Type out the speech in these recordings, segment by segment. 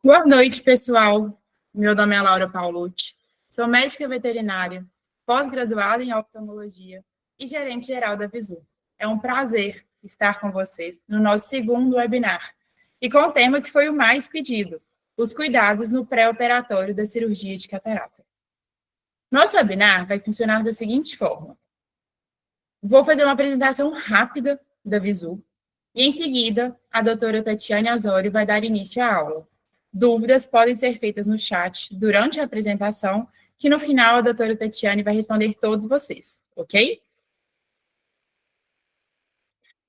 Boa noite, pessoal. Meu nome é Laura Paulucci, sou médica veterinária, pós-graduada em oftalmologia e gerente geral da Visu. É um prazer estar com vocês no nosso segundo webinar e com o tema que foi o mais pedido, os cuidados no pré-operatório da cirurgia de catarata. Nosso webinar vai funcionar da seguinte forma. Vou fazer uma apresentação rápida da Visu e, em seguida, a doutora Tatiane Osório vai dar início à aula. Dúvidas podem ser feitas no chat durante a apresentação, que no final a doutora Tatiane vai responder todos vocês, ok?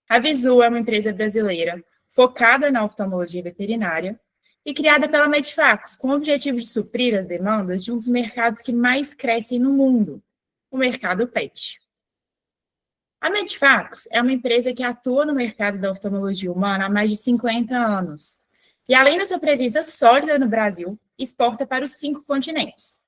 A Visu é uma empresa brasileira focada na oftalmologia veterinária e criada pela Medifacus com o objetivo de suprir as demandas de um dos mercados que mais crescem no mundo, o mercado PET. A Medifacus é uma empresa que atua no mercado da oftalmologia humana há mais de 50 anos. E, além da sua presença sólida no Brasil, exporta para os 5 continentes.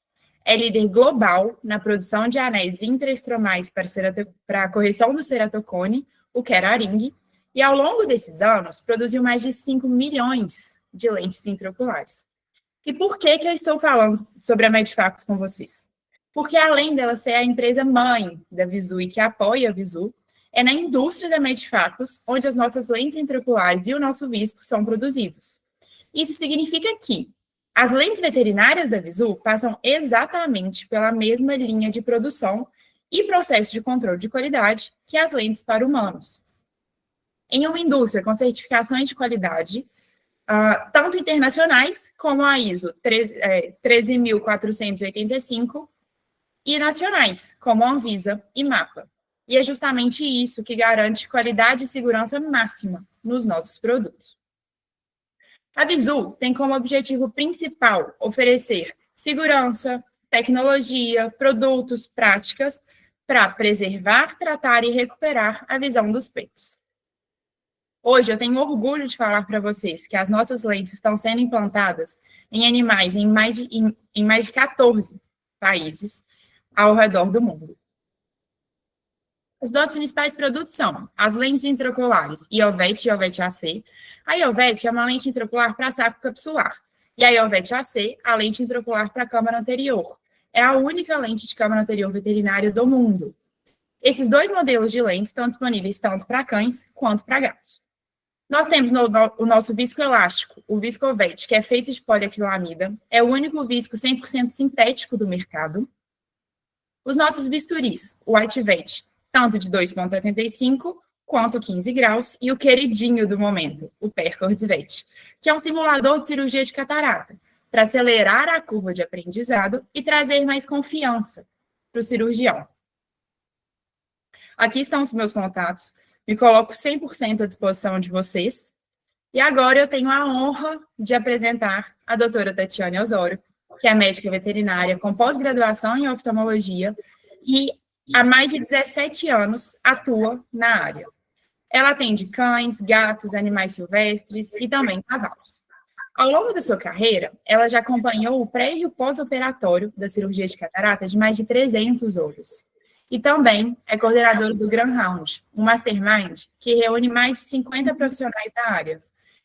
É líder global na produção de anéis intraestromais para a correção do ceratocone, o Keraring, e, ao longo desses anos, produziu mais de 5 milhões de lentes intraoculares. E por que eu estou falando sobre a Medifacus com vocês? Porque, além dela ser a empresa mãe da Visu e que apoia a Visu, é na indústria da Medifacus onde as nossas lentes intraoculares e o nosso visco são produzidos. Isso significa que as lentes veterinárias da Visu passam exatamente pela mesma linha de produção e processo de controle de qualidade que as lentes para humanos. Em uma indústria com certificações de qualidade, tanto internacionais como a ISO 13.485 e nacionais, como a Anvisa e MAPA. E é justamente isso que garante qualidade e segurança máxima nos nossos produtos. A Visu tem como objetivo principal oferecer segurança, tecnologia, produtos, práticas para preservar, tratar e recuperar a visão dos pets. Hoje eu tenho orgulho de falar para vocês que as nossas lentes estão sendo implantadas em animais em mais de 14 países ao redor do mundo. Os nossos principais produtos são as lentes intraoculares Iovet e Iovet AC. A Iovet é uma lente intraocular para saco capsular. E a Iovet AC, a lente intraocular para câmara anterior. É a única lente de câmara anterior veterinária do mundo. Esses dois modelos de lentes estão disponíveis tanto para cães quanto para gatos. Nós temos o nosso visco elástico, o Viscovet, que é feito de poliacrilamida. É o único visco 100% sintético do mercado. Os nossos bisturis, o Whitevet, tanto de 2,75 quanto 15 graus, e o queridinho do momento, o Percordsvet, que é um simulador de cirurgia de catarata, para acelerar a curva de aprendizado e trazer mais confiança para o cirurgião. Aqui estão os meus contatos, me coloco 100% à disposição de vocês, e agora eu tenho a honra de apresentar a doutora Tatiane Osório, que é médica veterinária com pós-graduação em oftalmologia e há mais de 17 anos atua na área. Ela atende cães, gatos, animais silvestres e também cavalos. Ao longo da sua carreira, ela já acompanhou o pré e o pós-operatório da cirurgia de catarata de mais de 300 olhos. E também é coordenadora do Grand Round, um mastermind que reúne mais de 50 profissionais da área.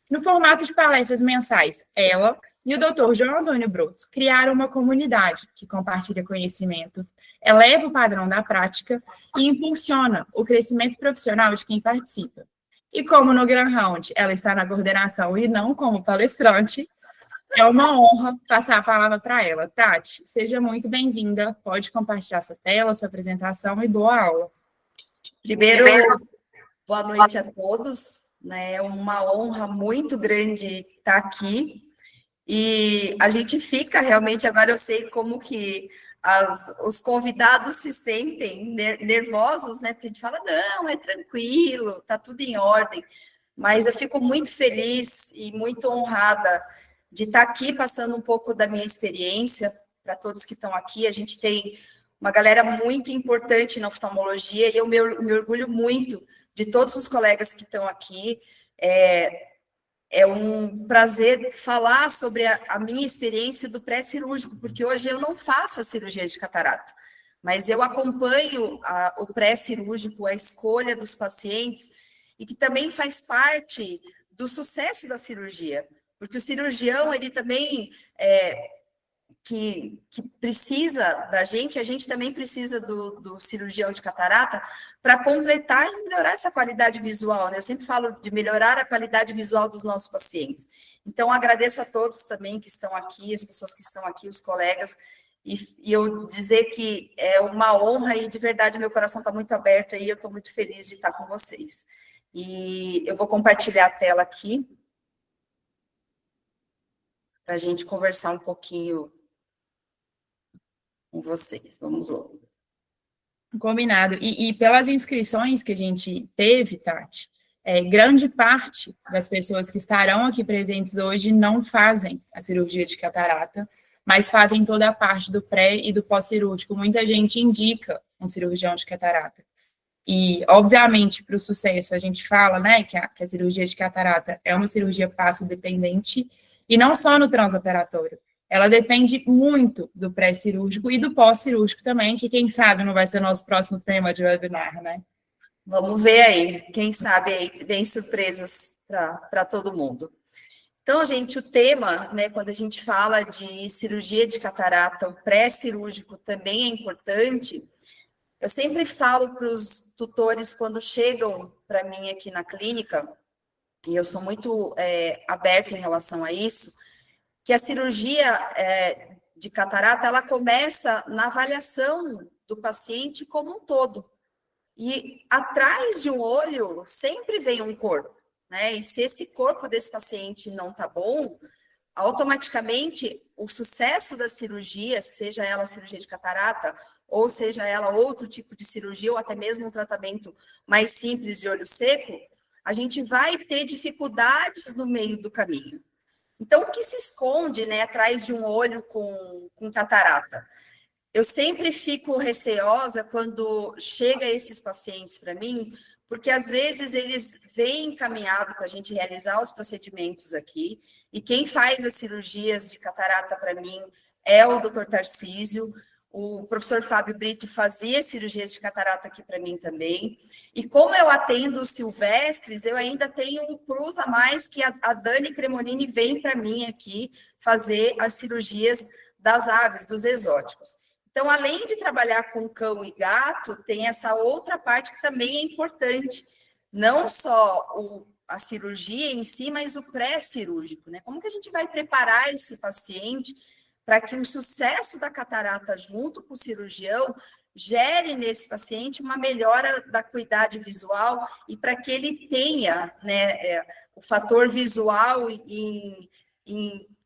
No formato de palestras mensais, ela e o Dr. João Antônio Brotos criaram uma comunidade que compartilha conhecimento, eleva o padrão da prática e impulsiona o crescimento profissional de quem participa. E como no Grand Round ela está na coordenação e não como palestrante, é uma honra passar a palavra para ela. Tati, seja muito bem-vinda, pode compartilhar sua tela, sua apresentação e boa aula. Primeiro, boa noite a todos, né? É uma honra muito grande estar aqui. E a gente fica realmente, agora eu sei como que os convidados se sentem nervosos, né? Porque a gente fala, não, é tranquilo, tá tudo em ordem. Mas eu fico muito feliz e muito honrada de estar aqui passando um pouco da minha experiência para todos que estão aqui. A gente tem uma galera muito importante na oftalmologia e eu me orgulho muito de todos os colegas que estão aqui. É um prazer falar sobre a minha experiência do pré-cirúrgico, porque hoje eu não faço a cirurgia de catarata, mas eu acompanho o pré-cirúrgico, a escolha dos pacientes, e que também faz parte do sucesso da cirurgia, porque o cirurgião, ele também que precisa da gente, a gente também precisa do cirurgião de catarata para completar e melhorar essa qualidade visual, né? Eu sempre falo de melhorar a qualidade visual dos nossos pacientes. Então, agradeço a todos também que estão aqui, as pessoas que estão aqui, os colegas, e eu dizer que é uma honra e, de verdade, meu coração está muito aberto aí, eu estou muito feliz de estar com vocês. E eu vou compartilhar a tela aqui para a gente conversar um pouquinho com vocês. Vamos lá. Combinado. E pelas inscrições que a gente teve, Tati, grande parte das pessoas que estarão aqui presentes hoje não fazem a cirurgia de catarata, mas fazem toda a parte do pré e do pós-cirúrgico. Muita gente indica um cirurgião de catarata. E, obviamente, para o sucesso, a gente fala, né, que a cirurgia de catarata é uma cirurgia passo-dependente, e não só no transoperatório. Ela depende muito do pré-cirúrgico e do pós-cirúrgico também, que quem sabe não vai ser nosso próximo tema de webinar, né? Vamos ver aí, quem sabe aí vem surpresas para todo mundo. Então, gente, o tema, né, quando a gente fala de cirurgia de catarata, o pré-cirúrgico também é importante. Eu sempre falo para os tutores quando chegam para mim aqui na clínica, e eu sou muito aberta em relação a isso, que a cirurgia de catarata, ela começa na avaliação do paciente como um todo. E atrás de um olho sempre vem um corpo, né? E se esse corpo desse paciente não está bom, automaticamente o sucesso da cirurgia, seja ela cirurgia de catarata, ou seja ela outro tipo de cirurgia, ou até mesmo um tratamento mais simples de olho seco, a gente vai ter dificuldades no meio do caminho. Então, o que se esconde, né, atrás de um olho com catarata? Eu sempre fico receosa quando chega esses pacientes para mim, porque às vezes eles vêm encaminhado para a gente realizar os procedimentos aqui, e quem faz as cirurgias de catarata para mim é o Dr. Tarcísio. O professor Fábio Brito fazia cirurgias de catarata aqui para mim também. E como eu atendo os silvestres, eu ainda tenho um plus a mais que a Dani Cremonini vem para mim aqui fazer as cirurgias das aves, dos exóticos. Então, além de trabalhar com cão e gato, tem essa outra parte que também é importante. Não só a cirurgia em si, mas o pré-cirúrgico, né? Como que a gente vai preparar esse paciente para que o sucesso da catarata junto com o cirurgião gere nesse paciente uma melhora da acuidade visual e para que ele tenha, né, o fator visual em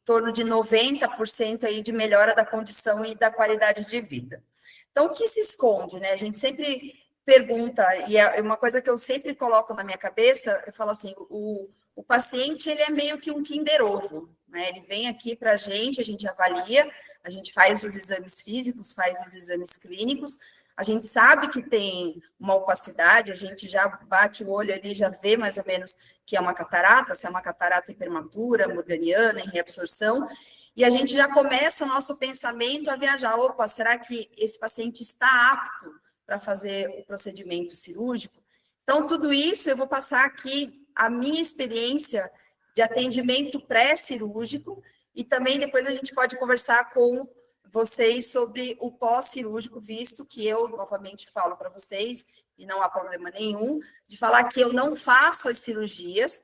torno de 90% aí de melhora da condição e da qualidade de vida. Então, o que se esconde, né? A gente sempre pergunta, e é uma coisa que eu sempre coloco na minha cabeça, eu falo assim, o paciente, ele é meio que um Kinder Ovo, né? Ele vem aqui para a gente avalia, a gente faz os exames físicos, faz os exames clínicos, a gente sabe que tem uma opacidade, a gente já bate o olho ali, já vê mais ou menos que é uma catarata, se é uma catarata prematura, morganiana, em reabsorção, e a gente já começa o nosso pensamento a viajar, opa, será que esse paciente está apto para fazer o procedimento cirúrgico? Então, tudo isso eu vou passar aqui a minha experiência de atendimento pré-cirúrgico, e também depois a gente pode conversar com vocês sobre o pós-cirúrgico, visto que eu, novamente, falo para vocês, e não há problema nenhum, de falar que eu não faço as cirurgias.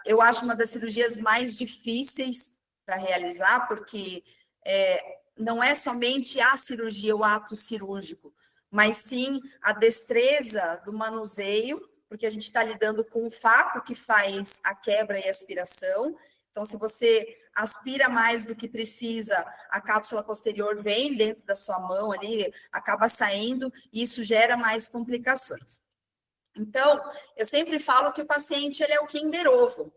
Eu acho uma das cirurgias mais difíceis para realizar, porque não é somente a cirurgia, o ato cirúrgico, mas sim a destreza do manuseio, porque a gente está lidando com o fato que faz a quebra e a aspiração. Então, se você aspira mais do que precisa, a cápsula posterior vem dentro da sua mão ali, acaba saindo, e isso gera mais complicações. Então, eu sempre falo que o paciente, ele é o Kinder Ovo.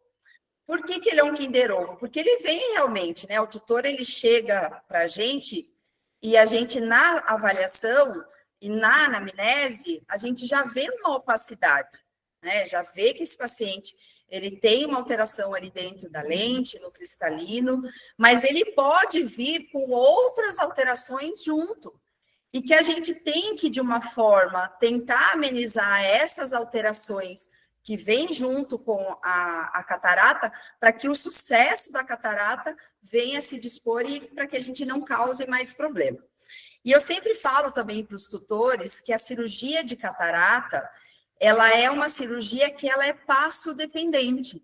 Por que ele é um Kinder Ovo? Porque ele vem realmente, né? O tutor, ele chega para a gente, e a gente, na avaliação e na anamnese, a gente já vê uma opacidade, né? Já vê que esse paciente, ele tem uma alteração ali dentro da lente, no cristalino, mas ele pode vir com outras alterações junto, e que a gente tem que, de uma forma, tentar amenizar essas alterações que vem junto com a catarata, para que o sucesso da catarata venha se dispor e para que a gente não cause mais problema. E eu sempre falo também para os tutores que a cirurgia de catarata, ela é uma cirurgia que ela é passo dependente.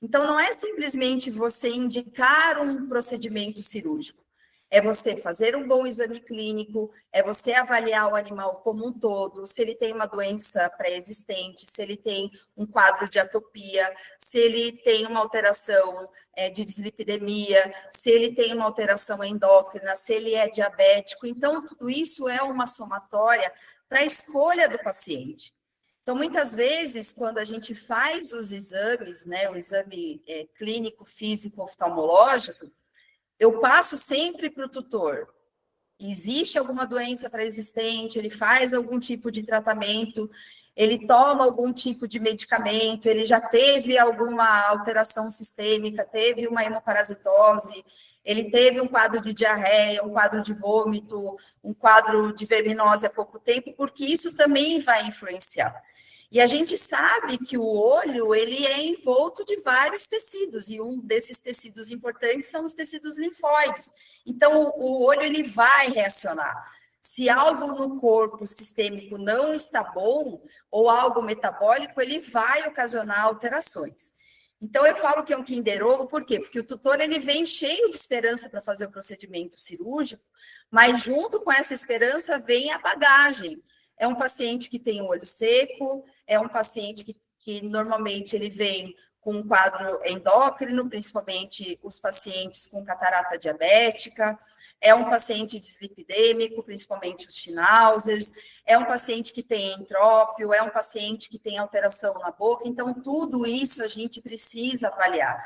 Então, não é simplesmente você indicar um procedimento cirúrgico. É você fazer um bom exame clínico, é você avaliar o animal como um todo, se ele tem uma doença pré-existente, se ele tem um quadro de atopia, se ele tem uma alteração de dislipidemia, se ele tem uma alteração endócrina, se ele é diabético. Então, tudo isso é uma somatória para a escolha do paciente. Então, muitas vezes, quando a gente faz os exames, né, o exame clínico, físico, oftalmológico, eu passo sempre para o tutor. Existe alguma doença pré-existente, ele faz algum tipo de tratamento, ele toma algum tipo de medicamento, ele já teve alguma alteração sistêmica, teve uma hemoparasitose, ele teve um quadro de diarreia, um quadro de vômito, um quadro de verminose há pouco tempo, porque isso também vai influenciar. E a gente sabe que o olho, ele é envolto de vários tecidos, e um desses tecidos importantes são os tecidos linfóides. Então, o olho, ele vai reacionar. Se algo no corpo sistêmico não está bom, ou algo metabólico, ele vai ocasionar alterações. Então, eu falo que é um Kinder Ovo, por quê? Porque o tutor, ele vem cheio de esperança para fazer o procedimento cirúrgico, mas junto com essa esperança vem a bagagem. É um paciente que tem o olho seco, é um paciente que normalmente ele vem com um quadro endócrino, principalmente os pacientes com catarata diabética, é um paciente dislipidêmico, principalmente os schnauzers, é um paciente que tem entrópio, é um paciente que tem alteração na boca, então tudo isso a gente precisa avaliar.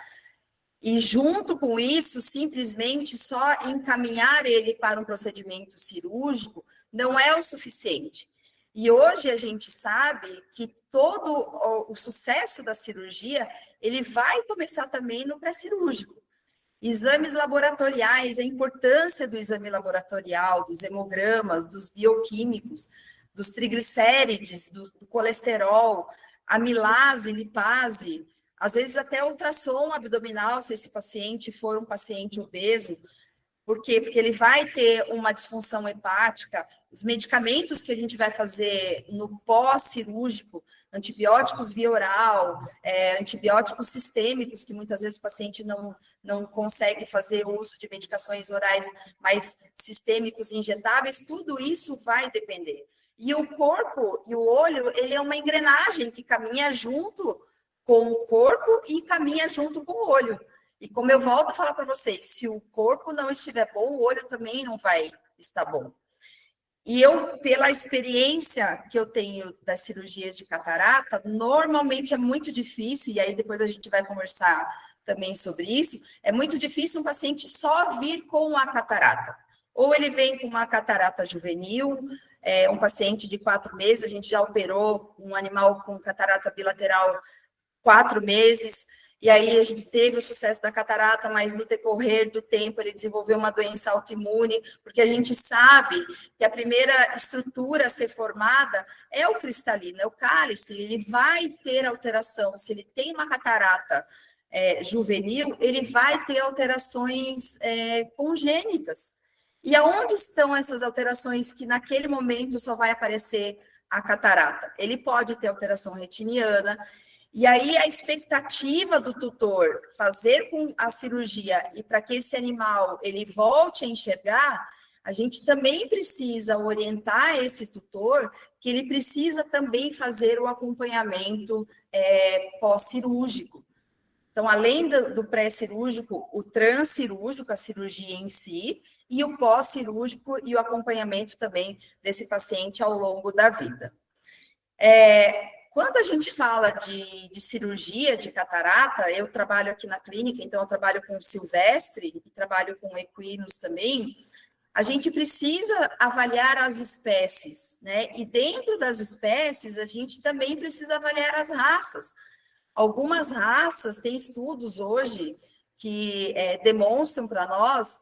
E junto com isso, simplesmente só encaminhar ele para um procedimento cirúrgico não é o suficiente. E hoje a gente sabe que todo o sucesso da cirurgia, ele vai começar também no pré-cirúrgico. Exames laboratoriais, a importância do exame laboratorial, dos hemogramas, dos bioquímicos, dos triglicérides, do colesterol, amilase, lipase, às vezes até ultrassom abdominal, se esse paciente for um paciente obeso. Por quê? Porque ele vai ter uma disfunção hepática. Os medicamentos que a gente vai fazer no pós-cirúrgico, antibióticos via oral, antibióticos sistêmicos, que muitas vezes o paciente não consegue fazer uso de medicações orais, mas sistêmicos injetáveis, tudo isso vai depender. E o corpo e o olho, ele é uma engrenagem que caminha junto com o corpo e caminha junto com o olho. E como eu volto a falar para vocês, se o corpo não estiver bom, o olho também não vai estar bom. E eu, pela experiência que eu tenho das cirurgias de catarata, normalmente é muito difícil, e aí depois a gente vai conversar também sobre isso, é muito difícil um paciente só vir com a catarata. Ou ele vem com uma catarata juvenil, um paciente de 4 meses, a gente já operou um animal com catarata bilateral 4 meses, e aí a gente teve o sucesso da catarata, mas no decorrer do tempo ele desenvolveu uma doença autoimune, porque a gente sabe que a primeira estrutura a ser formada é o cristalino, é o cálice, ele vai ter alteração. Se ele tem uma catarata juvenil, ele vai ter alterações congênitas. E aonde estão essas alterações que naquele momento só vai aparecer a catarata? Ele pode ter alteração retiniana. E aí a expectativa do tutor fazer com a cirurgia e para que esse animal ele volte a enxergar, a gente também precisa orientar esse tutor que ele precisa também fazer o acompanhamento pós-cirúrgico. Então, além do pré-cirúrgico, o transcirúrgico, a cirurgia em si, e o pós-cirúrgico e o acompanhamento também desse paciente ao longo da vida. Quando a gente fala de cirurgia de catarata, eu trabalho aqui na clínica, então eu trabalho com silvestre e trabalho com equinos também, a gente precisa avaliar as espécies, né? E dentro das espécies, a gente também precisa avaliar as raças. Algumas raças, tem estudos hoje que demonstram para nós,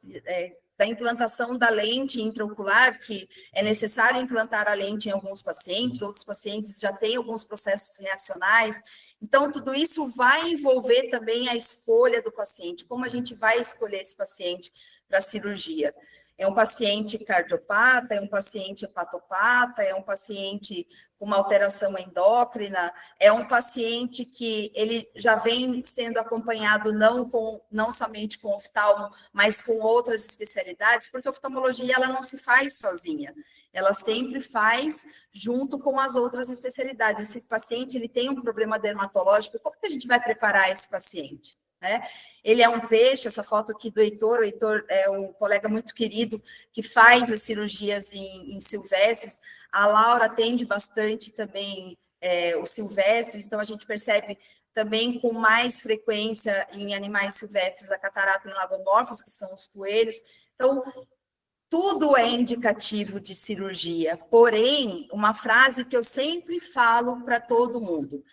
da implantação da lente intraocular, que é necessário implantar a lente em alguns pacientes, outros pacientes já têm alguns processos reacionais. Então, tudo isso vai envolver também a escolha do paciente, como a gente vai escolher esse paciente para a cirurgia. É um paciente cardiopata, é um paciente hepatopata, é um paciente com uma alteração endócrina, é um paciente que ele já vem sendo acompanhado não somente com oftalmo, mas com outras especialidades, porque a oftalmologia ela não se faz sozinha, ela sempre faz junto com as outras especialidades. Esse paciente ele tem um problema dermatológico, como que a gente vai preparar esse paciente? Né? Ele é um peixe, essa foto aqui do Heitor, o Heitor é um colega muito querido que faz as cirurgias em silvestres, a Laura atende bastante também os silvestres, então a gente percebe também com mais frequência em animais silvestres a catarata em lagomorfos, que são os coelhos. Então, tudo é indicativo de cirurgia, porém, uma frase que eu sempre falo para todo mundo: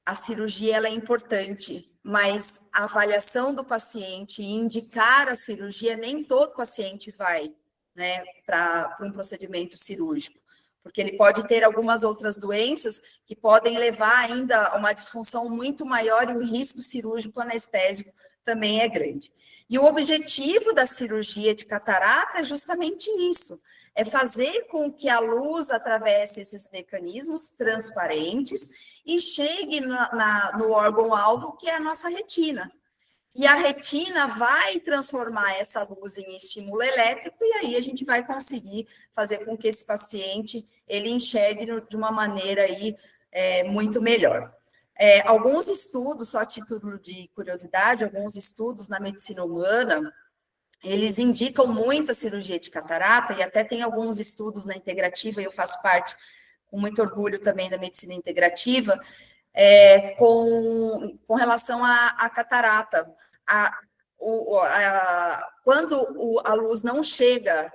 a cirurgia ela é importante, mas a avaliação do paciente e indicar a cirurgia, nem todo paciente vai, né, para um procedimento cirúrgico, porque ele pode ter algumas outras doenças que podem levar ainda a uma disfunção muito maior e o risco cirúrgico anestésico também é grande. E o objetivo da cirurgia de catarata é justamente isso, é fazer com que a luz atravesse esses mecanismos transparentes e chegue no órgão-alvo, que é a nossa retina. E a retina vai transformar essa luz em estímulo elétrico, e aí a gente vai conseguir fazer com que esse paciente ele enxergue de uma maneira aí, muito melhor. Alguns estudos, só a título de curiosidade, alguns estudos na medicina humana, eles indicam muito a cirurgia de catarata, e até tem alguns estudos na integrativa, e eu faço parte com muito orgulho também da medicina integrativa, com relação à catarata. Quando a luz não chega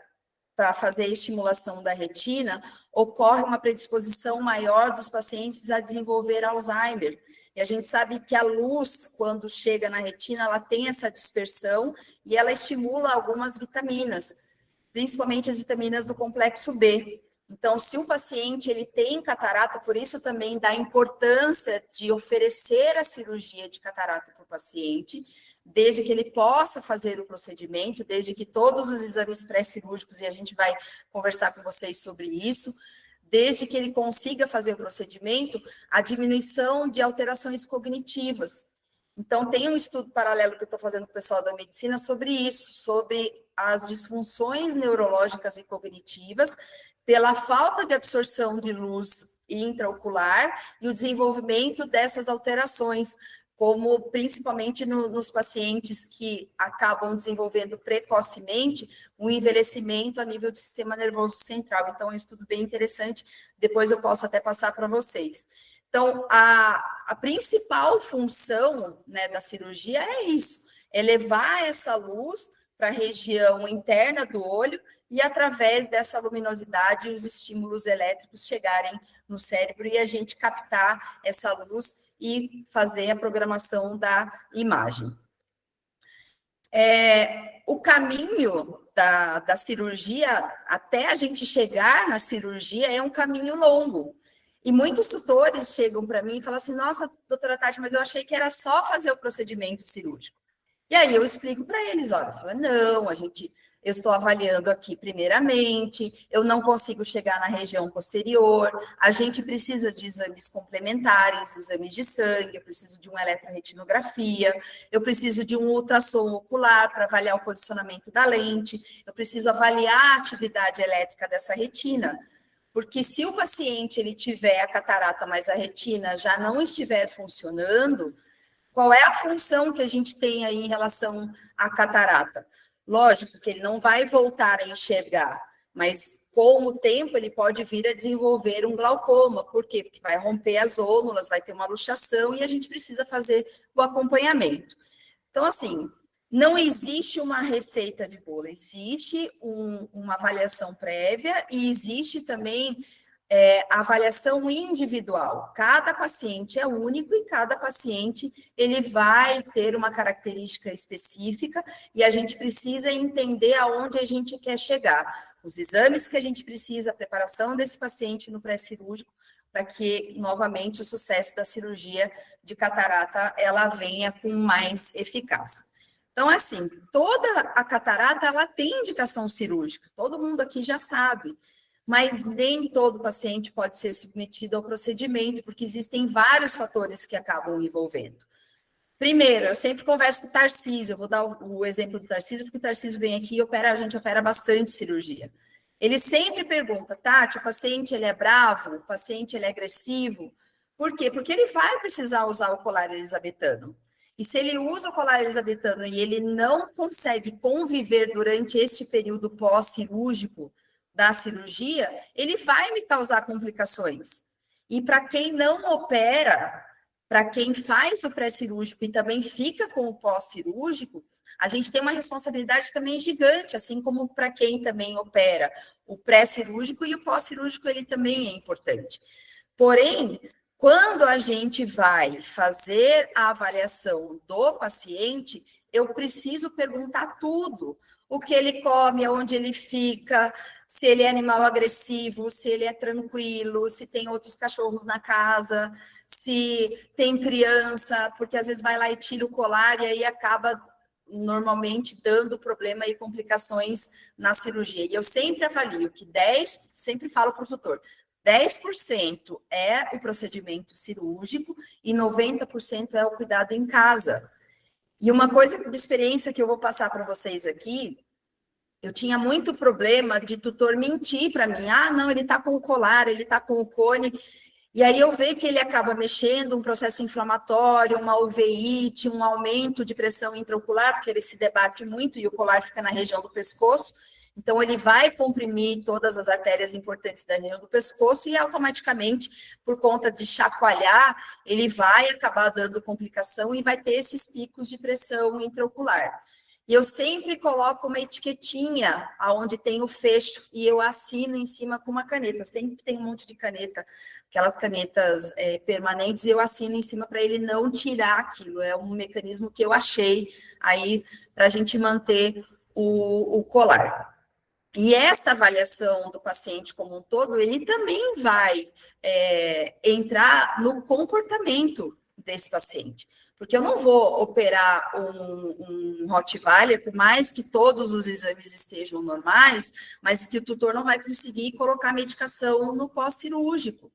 para fazer a estimulação da retina, ocorre uma predisposição maior dos pacientes a desenvolver Alzheimer. E a gente sabe que a luz, quando chega na retina, ela tem essa dispersão e ela estimula algumas vitaminas, principalmente as vitaminas do complexo B. Então, se o paciente ele tem catarata, por isso também dá importância de oferecer a cirurgia de catarata para o paciente, desde que ele possa fazer o procedimento, desde que todos os exames pré-cirúrgicos, e a gente vai conversar com vocês sobre isso, desde que ele consiga fazer o procedimento, a diminuição de alterações cognitivas. Então, tem um estudo paralelo que eu estou fazendo com o pessoal da medicina sobre isso, sobre as disfunções neurológicas e cognitivas, pela falta de absorção de luz intraocular e o desenvolvimento dessas alterações, como principalmente nos pacientes que acabam desenvolvendo precocemente um envelhecimento a nível do sistema nervoso central. Então, é um estudo bem interessante, depois eu posso até passar para vocês. Então, a principal função, né, da cirurgia é isso, é levar essa luz para a região interna do olho e, através dessa luminosidade, os estímulos elétricos chegarem no cérebro e a gente captar essa luz e fazer a programação da imagem. O caminho da cirurgia, até a gente chegar na cirurgia, é um caminho longo. E muitos tutores chegam para mim e falam assim: nossa, doutora Tati, mas eu achei que era só fazer o procedimento cirúrgico. E aí eu explico para eles: olha, não, eu estou avaliando aqui primeiramente, eu não consigo chegar na região posterior, a gente precisa de exames complementares, exames de sangue, eu preciso de uma eletroretinografia, eu preciso de um ultrassom ocular para avaliar o posicionamento da lente, eu preciso avaliar a atividade elétrica dessa retina, porque se o paciente ele tiver a catarata, mas a retina já não estiver funcionando, qual é a função que a gente tem aí em relação à catarata? Lógico que ele não vai voltar a enxergar, mas com o tempo ele pode vir a desenvolver um glaucoma. Por quê? Porque vai romper as ônulas, vai ter uma luxação e a gente precisa fazer o acompanhamento. Então, assim, não existe uma receita de bolo, existe uma avaliação prévia e existe também a avaliação individual. Cada paciente é único e cada paciente ele vai ter uma característica específica e a gente precisa entender aonde a gente quer chegar. Os exames que a gente precisa, a preparação desse paciente no pré-cirúrgico, para que, novamente, o sucesso da cirurgia de catarata, ela venha com mais eficácia. Então, assim, toda a catarata, ela tem indicação cirúrgica, todo mundo aqui já sabe, mas nem todo paciente pode ser submetido ao procedimento, porque existem vários fatores que acabam envolvendo. Primeiro, eu sempre converso com o Tarcísio, eu vou dar o exemplo do Tarcísio, porque o Tarcísio vem aqui e a gente opera bastante cirurgia. Ele sempre pergunta, Tati, o paciente ele é bravo, o paciente ele é agressivo. Por quê? Porque ele vai precisar usar o colar elisabetano. E se ele usa o colar elisabetano e ele não consegue conviver durante este período pós-cirúrgico da cirurgia, ele vai me causar complicações. E para quem não opera, para quem faz o pré-cirúrgico e também fica com o pós-cirúrgico, a gente tem uma responsabilidade também gigante, assim como para quem também opera o pré-cirúrgico e o pós-cirúrgico, ele também é importante. Porém, quando a gente vai fazer a avaliação do paciente, eu preciso perguntar tudo. O que ele come, onde ele fica, se ele é animal agressivo, se ele é tranquilo, se tem outros cachorros na casa, se tem criança, porque às vezes vai lá e tira o colar e aí acaba normalmente dando problema e complicações na cirurgia. E eu sempre avalio que sempre falo para o tutor, 10% é o procedimento cirúrgico e 90% é o cuidado em casa. E uma coisa de experiência que eu vou passar para vocês aqui, eu tinha muito problema de tutor mentir para mim. Ah, não, ele está com o colar, ele está com o cone. E aí eu vejo que ele acaba mexendo, um processo inflamatório, uma uveíte, um aumento de pressão intraocular, porque ele se debate muito e o colar fica na região do pescoço. Então, ele vai comprimir todas as artérias importantes da região do pescoço e automaticamente, por conta de chacoalhar, ele vai acabar dando complicação e vai ter esses picos de pressão intraocular. E eu sempre coloco uma etiquetinha onde tem o fecho e eu assino em cima com uma caneta. Eu sempre tenho um monte de caneta, aquelas canetas permanentes, e eu assino em cima para ele não tirar aquilo. É um mecanismo que eu achei aí para a gente manter o colar. E esta avaliação do paciente como um todo, ele também vai entrar no comportamento desse paciente. Porque eu não vou operar um Rottweiler, por mais que todos os exames estejam normais, mas que o tutor não vai conseguir colocar medicação no pós-cirúrgico.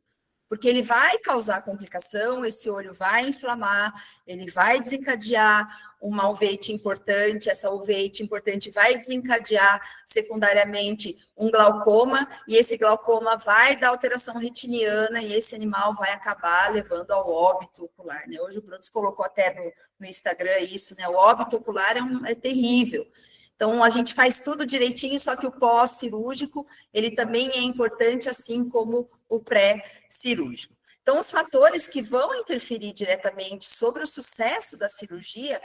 Porque ele vai causar complicação, esse olho vai inflamar, ele vai desencadear uma uveíte importante, essa uveíte importante vai desencadear secundariamente um glaucoma, e esse glaucoma vai dar alteração retiniana, e esse animal vai acabar levando ao óbito ocular, né? Hoje o Brutus colocou até no Instagram isso, né? O óbito ocular é terrível. Então, a gente faz tudo direitinho, só que o pós-cirúrgico, ele também é importante, assim como o pré-cirúrgico. Então, os fatores que vão interferir diretamente sobre o sucesso da cirurgia,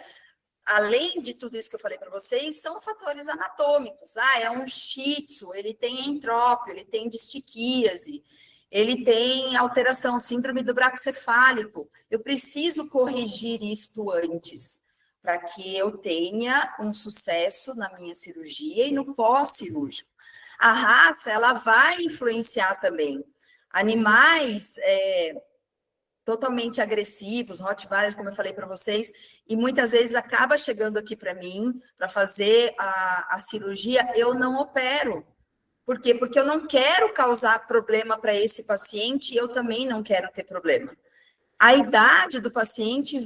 além de tudo isso que eu falei para vocês, são fatores anatômicos. Ah, é um shih tzu, ele tem entrópio, ele tem distiquíase, ele tem alteração, síndrome do braquicefálico. Eu preciso corrigir isto antes, para que eu tenha um sucesso na minha cirurgia e no pós-cirúrgico. A raça, ela vai influenciar também. Animais totalmente agressivos, Rottweiler, como eu falei para vocês, e muitas vezes acaba chegando aqui para mim, para fazer a cirurgia, eu não opero. Por quê? Porque eu não quero causar problema para esse paciente e eu também não quero ter problema. A idade do paciente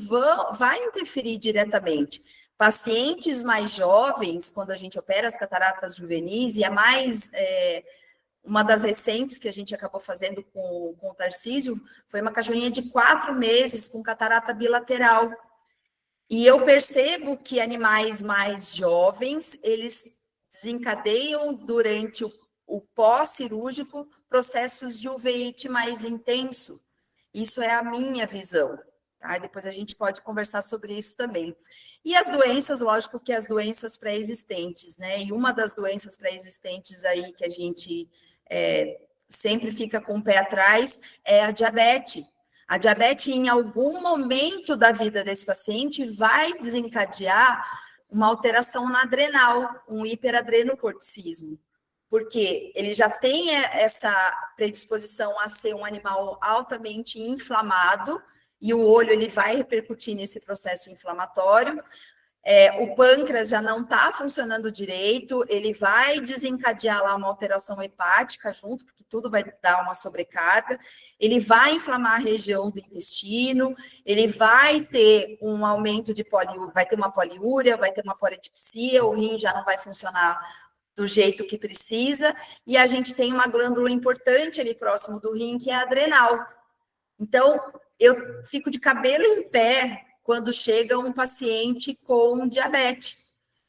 vai interferir diretamente. Pacientes mais jovens, quando a gente opera as cataratas juvenis, e uma das recentes que a gente acabou fazendo com o Tarcísio, foi uma cajuinha de 4 meses com catarata bilateral. E eu percebo que animais mais jovens, eles desencadeiam durante o pós-cirúrgico processos de uveíte mais intenso. Isso é a minha visão, tá? Depois a gente pode conversar sobre isso também. E as doenças, lógico que as doenças pré-existentes, né? E uma das doenças pré-existentes aí que a gente sempre fica com o pé atrás é a diabetes. A diabetes, em algum momento da vida desse paciente, vai desencadear uma alteração na adrenal, um hiperadrenocorticismo, porque ele já tem essa predisposição a ser um animal altamente inflamado, e o olho ele vai repercutir nesse processo inflamatório. O pâncreas já não está funcionando direito, ele vai desencadear lá uma alteração hepática junto, porque tudo vai dar uma sobrecarga, ele vai inflamar a região do intestino, ele vai ter um aumento de vai ter uma poliúria, vai ter uma polidipsia, o rim já não vai funcionar do jeito que precisa, e a gente tem uma glândula importante ali próximo do rim, que é a adrenal. Então, eu fico de cabelo em pé quando chega um paciente com diabetes.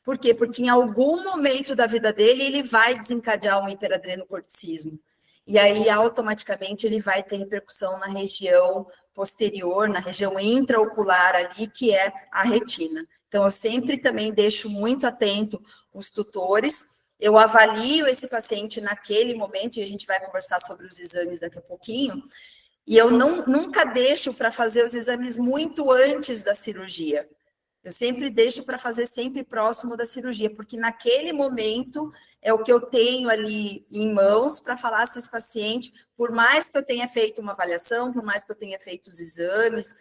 Por quê? Porque em algum momento da vida dele, ele vai desencadear um hiperadrenocorticismo. E aí, automaticamente, ele vai ter repercussão na região posterior, na região intraocular ali, que é a retina. Então, eu sempre também deixo muito atento os tutores. Eu avalio esse paciente naquele momento, e a gente vai conversar sobre os exames daqui a pouquinho, e eu nunca deixo para fazer os exames muito antes da cirurgia. Eu sempre deixo para fazer sempre próximo da cirurgia, porque naquele momento é o que eu tenho ali em mãos para falar se esse paciente, por mais que eu tenha feito uma avaliação, por mais que eu tenha feito os exames,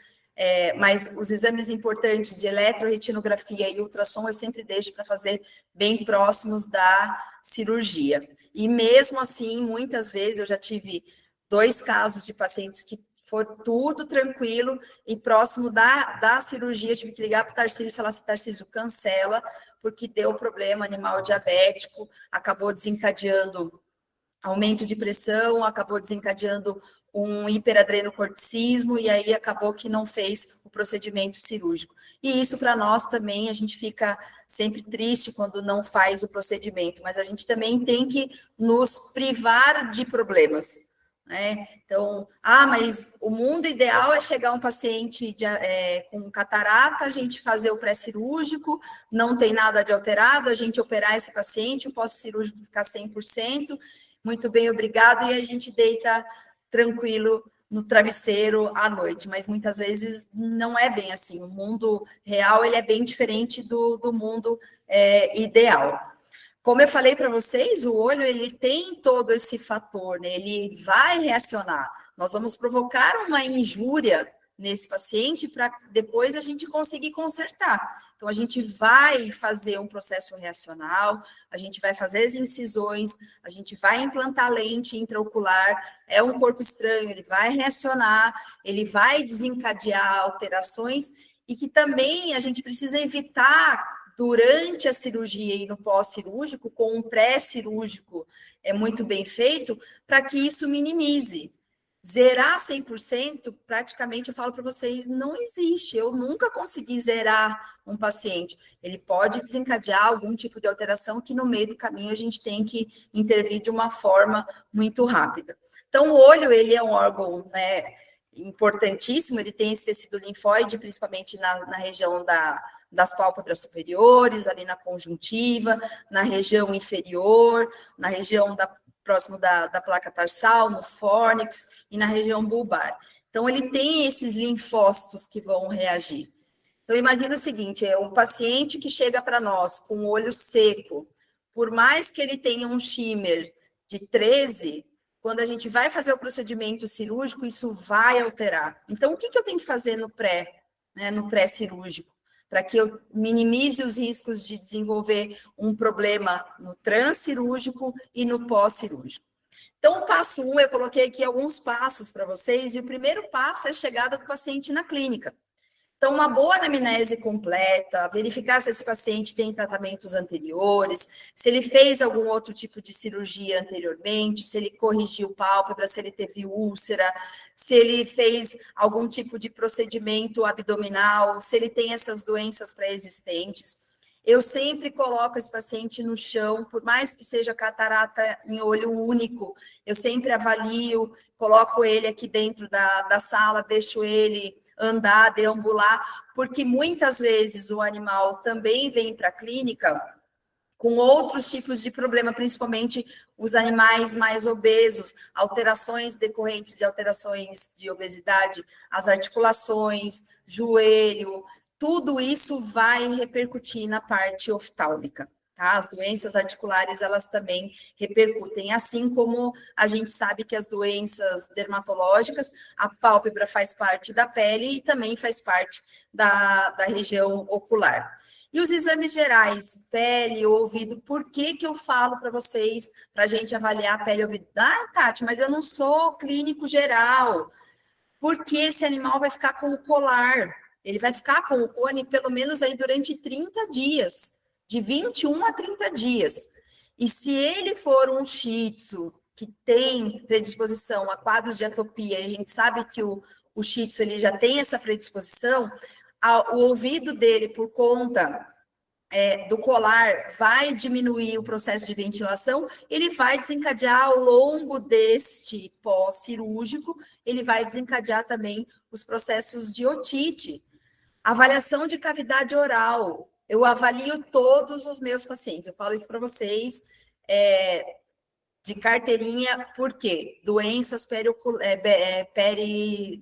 mas os exames importantes de eletroretinografia e ultrassom eu sempre deixo para fazer bem próximos da cirurgia. E mesmo assim, muitas vezes eu já tive 2 casos de pacientes que foi tudo tranquilo e próximo da cirurgia eu tive que ligar para o Tarcísio e falar assim, Tarcísio, cancela, porque deu problema animal diabético, acabou desencadeando aumento de pressão, acabou desencadeando um hiperadrenocorticismo e aí acabou que não fez o procedimento cirúrgico. E isso para nós também, a gente fica sempre triste quando não faz o procedimento, mas a gente também tem que nos privar de problemas. Então, mas o mundo ideal é chegar um paciente com catarata, a gente fazer o pré-cirúrgico, não tem nada de alterado, a gente operar esse paciente, o pós-cirúrgico ficar 100%, muito bem, obrigado, e a gente deita tranquilo no travesseiro à noite, mas muitas vezes não é bem assim, o mundo real ele é bem diferente do mundo ideal. Como eu falei para vocês, o olho ele tem todo esse fator, né? Ele vai reacionar. Nós vamos provocar uma injúria nesse paciente para depois a gente conseguir consertar. Então, a gente vai fazer um processo reacional, a gente vai fazer as incisões, a gente vai implantar lente intraocular, é um corpo estranho, ele vai reacionar, ele vai desencadear alterações e que também a gente precisa evitar durante a cirurgia e no pós-cirúrgico, com um pré-cirúrgico muito bem feito, para que isso minimize. Zerar 100%, praticamente, eu falo para vocês, não existe. Eu nunca consegui zerar um paciente. Ele pode desencadear algum tipo de alteração que no meio do caminho a gente tem que intervir de uma forma muito rápida. Então, o olho, ele é um órgão, né, importantíssimo, ele tem esse tecido linfóide, principalmente na região das pálpebras superiores, ali na conjuntiva, na região inferior, na região próximo da placa tarsal, no fórnix e na região bulbar. Então, ele tem esses linfócitos que vão reagir. Então, imagina o seguinte, é um paciente que chega para nós com o olho seco, por mais que ele tenha um shimmer de 13, quando a gente vai fazer o procedimento cirúrgico, isso vai alterar. Então, o que eu tenho que fazer no pré-cirúrgico? Para que eu minimize os riscos de desenvolver um problema no transcirúrgico e no pós-cirúrgico. Então, o passo 1, eu coloquei aqui alguns passos para vocês, e o primeiro passo é a chegada do paciente na clínica. Então, uma boa anamnese completa, verificar se esse paciente tem tratamentos anteriores, se ele fez algum outro tipo de cirurgia anteriormente, se ele corrigiu pálpebra, se ele teve úlcera, se ele fez algum tipo de procedimento abdominal, se ele tem essas doenças pré-existentes. Eu sempre coloco esse paciente no chão, por mais que seja catarata em olho único, eu sempre avalio, coloco ele aqui dentro da sala, deixo ele andar, deambular, porque muitas vezes o animal também vem para a clínica com outros tipos de problema, principalmente os animais mais obesos, alterações decorrentes de alterações de obesidade, as articulações, joelho, tudo isso vai repercutir na parte oftálmica. Tá? As doenças articulares, elas também repercutem, assim como a gente sabe que as doenças dermatológicas, a pálpebra faz parte da pele e também faz parte da região ocular. E os exames gerais, pele, ouvido, por que eu falo para vocês, para a gente avaliar a pele e ouvido? Ah, Tati, mas eu não sou clínico geral. Porque esse animal vai ficar com o colar, ele vai ficar com o cone pelo menos aí durante 30 dias, de 21 a 30 dias. E se ele for um shih tzu que tem predisposição a quadros de atopia, e a gente sabe que o shih tzu ele já tem essa predisposição, o ouvido dele, por conta do colar, vai diminuir o processo de ventilação, ele vai desencadear ao longo deste pós-cirúrgico, ele vai desencadear também os processos de otite. Avaliação de cavidade oral. Eu avalio todos os meus pacientes, eu falo isso para vocês, de carteirinha, por quê? Doenças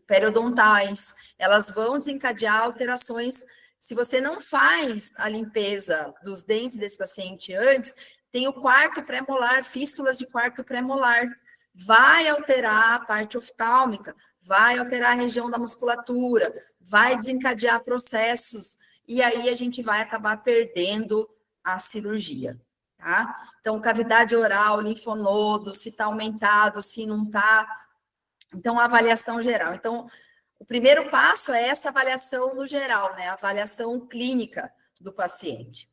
periodontais, elas vão desencadear alterações. Se você não faz a limpeza dos dentes desse paciente antes, tem o quarto pré-molar, fístulas de quarto pré-molar, vai alterar a parte oftálmica, vai alterar a região da musculatura, vai desencadear processos, e aí a gente vai acabar perdendo a cirurgia. Tá? Então, cavidade oral, linfonodo, se está aumentado, se não está. Então, a avaliação geral. Então, o primeiro passo é essa avaliação no geral, né? A avaliação clínica do paciente.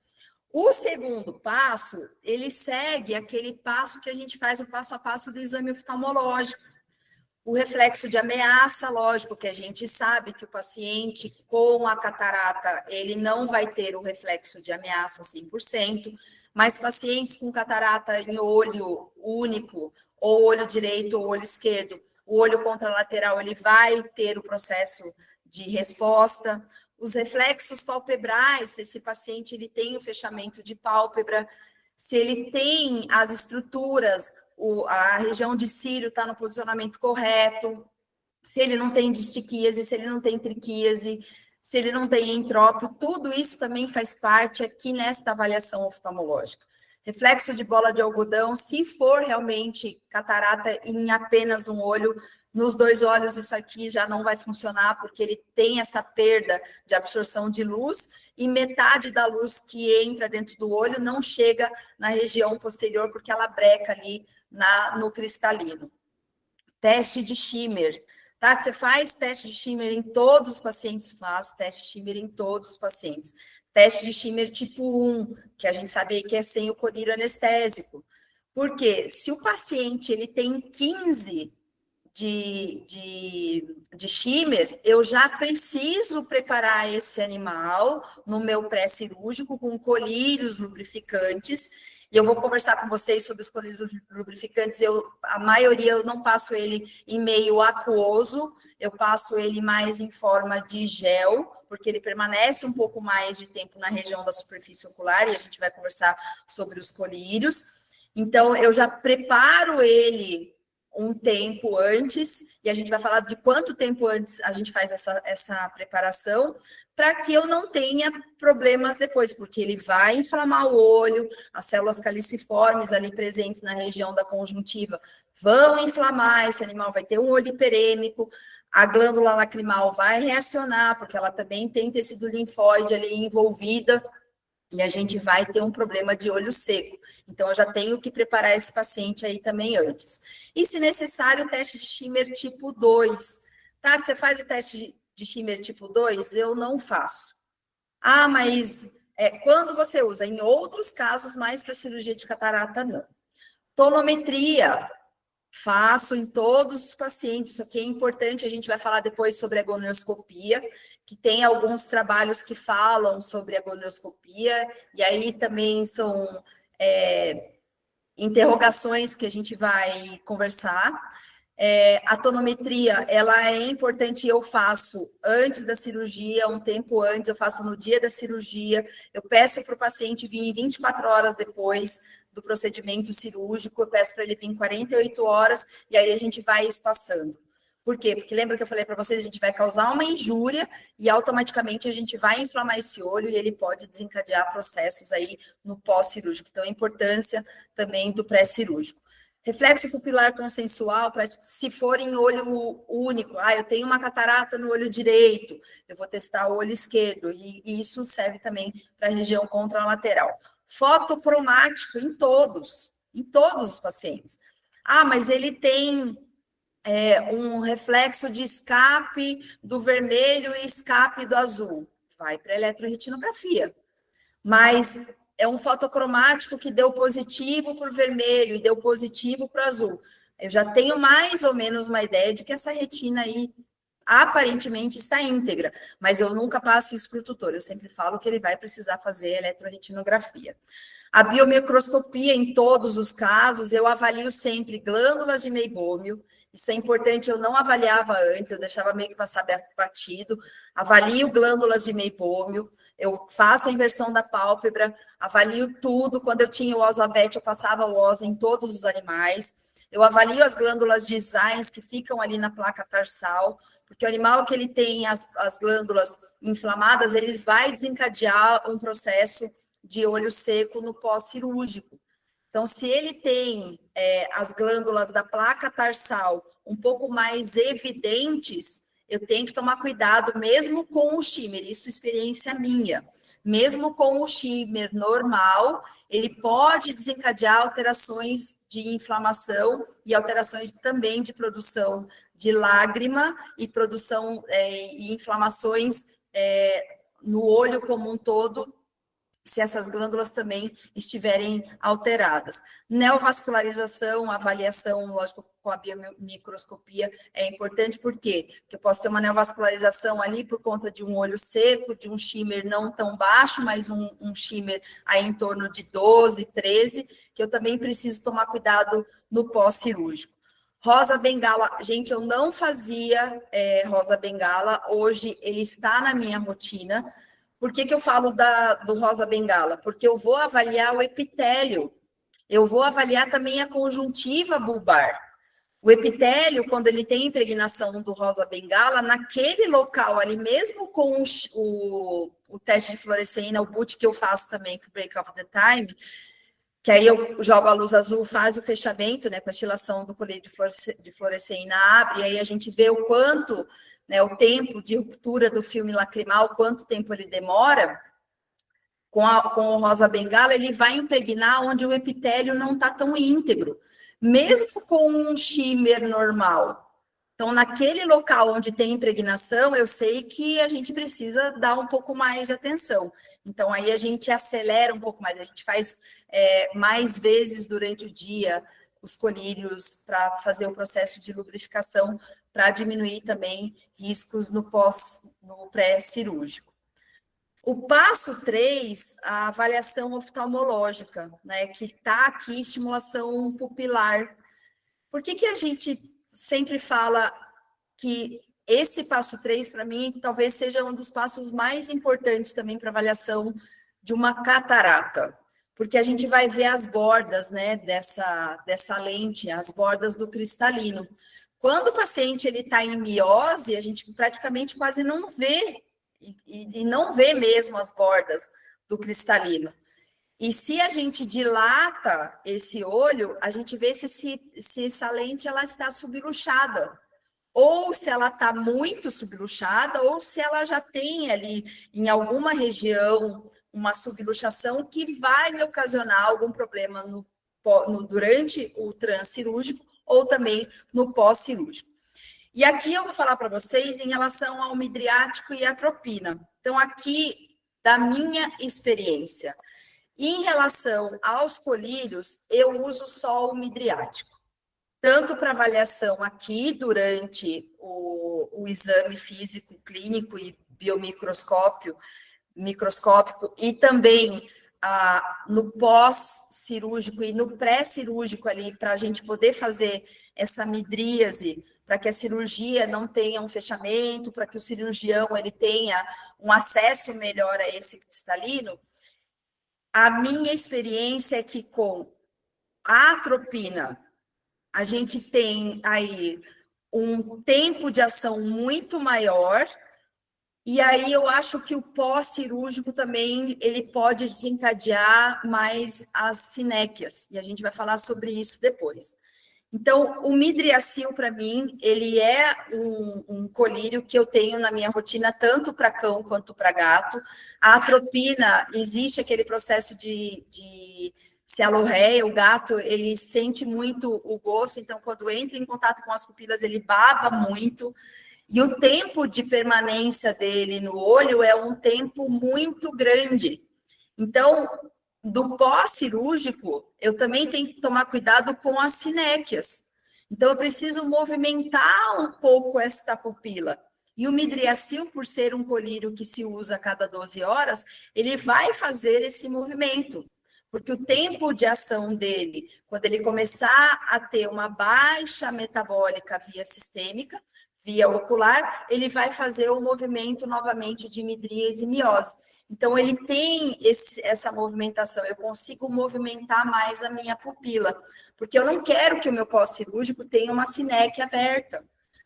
O segundo passo, ele segue aquele passo que a gente faz o passo a passo do exame oftalmológico. O reflexo de ameaça, lógico que a gente sabe que o paciente com a catarata, ele não vai ter o reflexo de ameaça 100%, mas pacientes com catarata em olho único, ou olho direito ou olho esquerdo, o olho contralateral, ele vai ter o processo de resposta. Os reflexos palpebrais, se esse paciente ele tem o fechamento de pálpebra, se ele tem as estruturas, a região de cílio está no posicionamento correto, se ele não tem distiquíase, se ele não tem triquíase, se ele não tem entrópio, tudo isso também faz parte aqui nesta avaliação oftalmológica. Reflexo de bola de algodão, se for realmente catarata em apenas um olho, nos 2 olhos isso aqui já não vai funcionar, porque ele tem essa perda de absorção de luz, e metade da luz que entra dentro do olho não chega na região posterior, porque ela breca ali no cristalino. Teste de shimmer. Tá? Você faz teste de shimmer em todos os pacientes? Faço teste de shimmer em todos os pacientes. Teste de shimmer tipo 1, que a gente sabe que é sem o colírio anestésico. Porque se o paciente ele tem 15 de shimmer, eu já preciso preparar esse animal no meu pré-cirúrgico com colírios lubrificantes. E eu vou conversar com vocês sobre os colírios lubrificantes. A maioria eu não passo ele em meio aquoso, eu passo ele mais em forma de gel, porque ele permanece um pouco mais de tempo na região da superfície ocular, e a gente vai conversar sobre os colírios. Então, eu já preparo ele um tempo antes, e a gente vai falar de quanto tempo antes a gente faz essa preparação, para que eu não tenha problemas depois, porque ele vai inflamar o olho, as células caliciformes ali presentes na região da conjuntiva vão inflamar, esse animal vai ter um olho hiperêmico, a glândula lacrimal vai reacionar, porque ela também tem tecido linfóide ali envolvida, e a gente vai ter um problema de olho seco. Então, eu já tenho que preparar esse paciente aí também antes. E, se necessário, o teste de shimmer tipo 2. Tá? Você faz o teste de shimmer tipo 2? Eu não faço. Ah, mas quando você usa? Em outros casos, mais para cirurgia de catarata, não. Tonometria. Faço em todos os pacientes. Isso aqui é importante, a gente vai falar depois sobre a gonioskopia, que tem alguns trabalhos que falam sobre a gonioskopia, e aí também são interrogações que a gente vai conversar. A tonometria, ela é importante, eu faço antes da cirurgia, um tempo antes, eu faço no dia da cirurgia, eu peço para o paciente vir 24 horas depois do procedimento cirúrgico, eu peço para ele vir 48 horas, e aí a gente vai espaçando. Por quê? Porque lembra que eu falei para vocês, a gente vai causar uma injúria e automaticamente a gente vai inflamar esse olho e ele pode desencadear processos aí no pós-cirúrgico. Então, a importância também do pré-cirúrgico. Reflexo pupilar consensual, se for em olho único, eu tenho uma catarata no olho direito, eu vou testar o olho esquerdo, e isso serve também para a região contralateral. Fotocromático em todos os pacientes. Mas ele tem um reflexo de escape do vermelho e escape do azul. Vai para a eletroretinografia. Mas é um fotocromático que deu positivo para o vermelho e deu positivo para o azul. Eu já tenho mais ou menos uma ideia de que essa retina aí aparentemente está íntegra, mas eu nunca passo isso para o tutor, eu sempre falo que ele vai precisar fazer eletroretinografia. A biomicroscopia, em todos os casos, eu avalio sempre glândulas de meibômio. Isso é importante, eu não avaliava antes, eu deixava meio que passar batido. Avalio glândulas de meibômio, eu faço a inversão da pálpebra, avalio tudo. Quando eu tinha o Osavete, eu passava o Osa em todos os animais. Eu avalio as glândulas de Zines que ficam ali na placa tarsal, porque o animal que ele tem as glândulas inflamadas, ele vai desencadear um processo de olho seco no pós-cirúrgico. Então, se ele tem as glândulas da placa tarsal um pouco mais evidentes, eu tenho que tomar cuidado mesmo com o shimmer, isso é experiência minha. Mesmo com o shimmer normal, ele pode desencadear alterações de inflamação e alterações também de produção de lágrima e produção e inflamações no olho como um todo, se essas glândulas também estiverem alteradas. Neovascularização, avaliação, lógico, com a biomicroscopia é importante, por quê? Porque eu posso ter uma neovascularização ali por conta de um olho seco, de um shimmer não tão baixo, mas um shimmer aí em torno de 12, 13, que eu também preciso tomar cuidado no pós-cirúrgico. Rosa bengala, gente, eu não fazia rosa bengala, hoje ele está na minha rotina. Por que eu falo do rosa bengala? Porque eu vou avaliar o epitélio, eu vou avaliar também a conjuntiva bulbar. O epitélio, quando ele tem impregnação do rosa bengala, naquele local ali, mesmo com o teste de fluoresceína, o boot que eu faço também, com o Break of the Time, que aí eu jogo a luz azul, faz o fechamento, né, com a estilação do colírio de fluoresceína abre, e aí a gente vê o quanto, né, o tempo de ruptura do filme lacrimal, quanto tempo ele demora. Com o rosa bengala, ele vai impregnar onde o epitélio não está tão íntegro, mesmo com um shimmer normal. Então, naquele local onde tem impregnação, eu sei que a gente precisa dar um pouco mais de atenção. Então, aí a gente acelera um pouco mais, a gente faz mais vezes durante o dia os colírios para fazer o processo de lubrificação, para diminuir também riscos no pré-cirúrgico. O passo 3, a avaliação oftalmológica, né, que está aqui, estimulação pupilar. Por que a gente sempre fala que esse passo 3, para mim, talvez seja um dos passos mais importantes também para avaliação de uma catarata? Porque a gente vai ver as bordas, né, dessa lente, as bordas do cristalino. Quando o paciente está em miose, a gente praticamente quase não vê, e não vê mesmo as bordas do cristalino. E se a gente dilata esse olho, a gente vê se essa lente ela está subluxada, ou se ela está muito subluxada, ou se ela já tem ali em alguma região uma subluxação que vai me ocasionar algum problema durante o transcirúrgico ou também no pós-cirúrgico. E aqui eu vou falar para vocês em relação ao midriático e atropina. Então, aqui, da minha experiência, em relação aos colírios, eu uso só o midriático, tanto para avaliação aqui durante o exame físico, clínico e biomicroscópico, e também no pós-cirúrgico e no pré-cirúrgico ali, para a gente poder fazer essa midríase, para que a cirurgia não tenha um fechamento, para que o cirurgião ele tenha um acesso melhor a esse cristalino, a minha experiência é que com a atropina, a gente tem aí um tempo de ação muito maior, e aí eu acho que o pós-cirúrgico também, ele pode desencadear mais as sinéquias, e a gente vai falar sobre isso depois. Então, o midriacil, para mim, ele é um colírio que eu tenho na minha rotina, tanto para cão quanto para gato. A atropina, existe aquele processo de cialorreia, o gato, ele sente muito o gosto, então, quando entra em contato com as pupilas, ele baba muito. E o tempo de permanência dele no olho é um tempo muito grande. Então, do pós-cirúrgico, eu também tenho que tomar cuidado com as sinéquias. Então, eu preciso movimentar um pouco esta pupila. E o midriacil, por ser um colírio que se usa a cada 12 horas, ele vai fazer esse movimento. Porque o tempo de ação dele, quando ele começar a ter uma baixa metabólica via sistêmica, via ocular, ele vai fazer o movimento novamente de midríase e miose. Então, ele tem essa movimentação, eu consigo movimentar mais a minha pupila, porque eu não quero que o meu pós-cirúrgico tenha uma sinéquia aberta,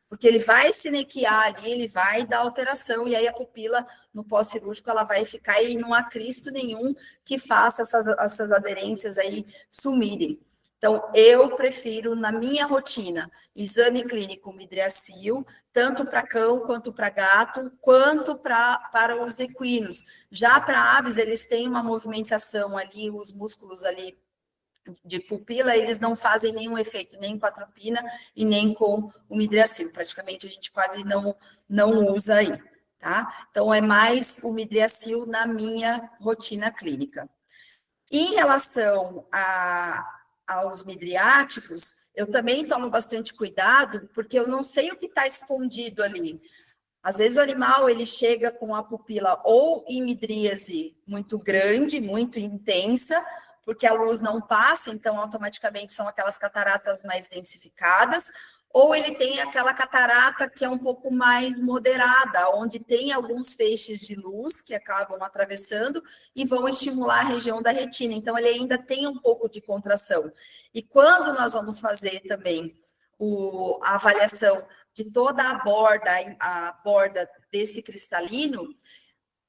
porque ele vai sinequiar ali, ele vai dar alteração, e aí a pupila no pós-cirúrgico, ela vai ficar e não há cristo nenhum que faça essas aderências aí sumirem. Então, eu prefiro, na minha rotina, exame clínico midriacil, tanto para cão, quanto para gato, quanto para os equinos. Já para aves, eles têm uma movimentação ali, os músculos ali de pupila, eles não fazem nenhum efeito, nem com a atropina e nem com o midriacil. Praticamente, a gente quase não usa aí, tá? Então, é mais o midriacil na minha rotina clínica. Em relação aos midriáticos, eu também tomo bastante cuidado, porque eu não sei o que está escondido ali. Às vezes o animal, ele chega com a pupila ou em midríase muito grande, muito intensa, porque a luz não passa, então automaticamente são aquelas cataratas mais densificadas, ou ele tem aquela catarata que é um pouco mais moderada, onde tem alguns feixes de luz que acabam atravessando e vão estimular a região da retina. Então, ele ainda tem um pouco de contração. E quando nós vamos fazer também a avaliação de toda a borda desse cristalino,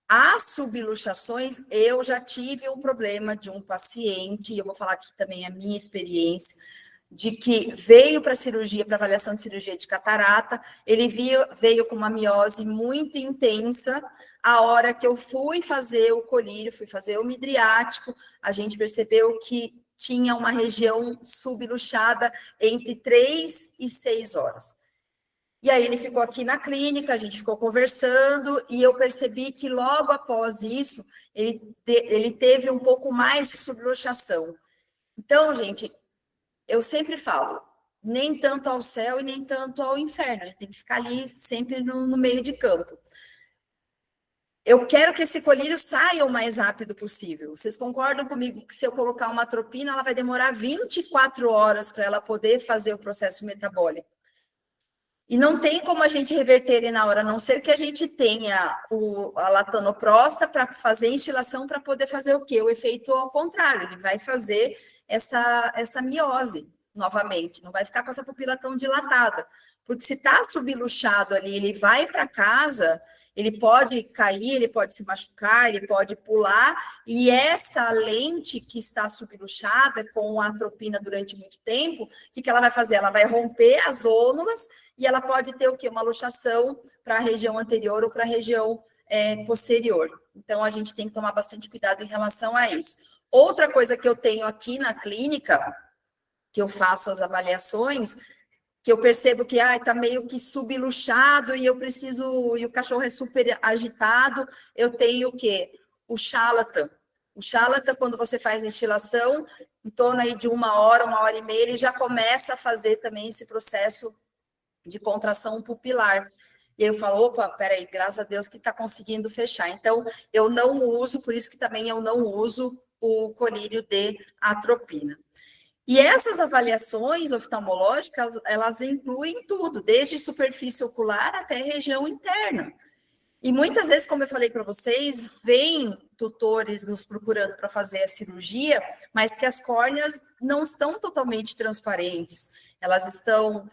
as subluxações, eu já tive um problema de um paciente, eu vou falar aqui também a minha experiência, de que veio para cirurgia, para avaliação de cirurgia de catarata, ele veio com uma miose muito intensa. A hora que eu fui fazer o colírio, fui fazer o midriático, a gente percebeu que tinha uma região subluxada entre 3 e 6 horas. E aí ele ficou aqui na clínica, a gente ficou conversando, e eu percebi que logo após isso, ele teve um pouco mais de subluxação. Então, gente, eu sempre falo, nem tanto ao céu e nem tanto ao inferno, a gente tem que ficar ali sempre no meio de campo. Eu quero que esse colírio saia o mais rápido possível. Vocês concordam comigo que se eu colocar uma atropina, ela vai demorar 24 horas para ela poder fazer o processo metabólico? E não tem como a gente reverter ele na hora, a não ser que a gente tenha a latanoprosta para fazer instilação para poder fazer o quê? O efeito ao contrário, ele vai fazer essa miose novamente, não vai ficar com essa pupila tão dilatada. Porque se está subluxado ali, ele vai para casa, ele pode cair, ele pode se machucar, ele pode pular, e essa lente que está subluxada com a atropina durante muito tempo, o que ela vai fazer? Ela vai romper as ônulas e ela pode ter o quê? Uma luxação para a região anterior ou para a região posterior. Então, a gente tem que tomar bastante cuidado em relação a isso. Outra coisa que eu tenho aqui na clínica, que eu faço as avaliações, que eu percebo que está meio que subluxado e eu preciso, e o cachorro é super agitado, eu tenho o quê? O Xalatan. O Xalatan, quando você faz a instilação, em torno aí de 1 hora e meia, ele já começa a fazer também esse processo de contração pupilar. E aí eu falo, opa, peraí, graças a Deus que está conseguindo fechar. Então, eu não uso, por isso que também eu não uso o colírio de atropina. E essas avaliações oftalmológicas, elas incluem tudo, desde superfície ocular até região interna. E muitas vezes, como eu falei para vocês, vem tutores nos procurando para fazer a cirurgia, mas que as córneas não estão totalmente transparentes. Elas estão,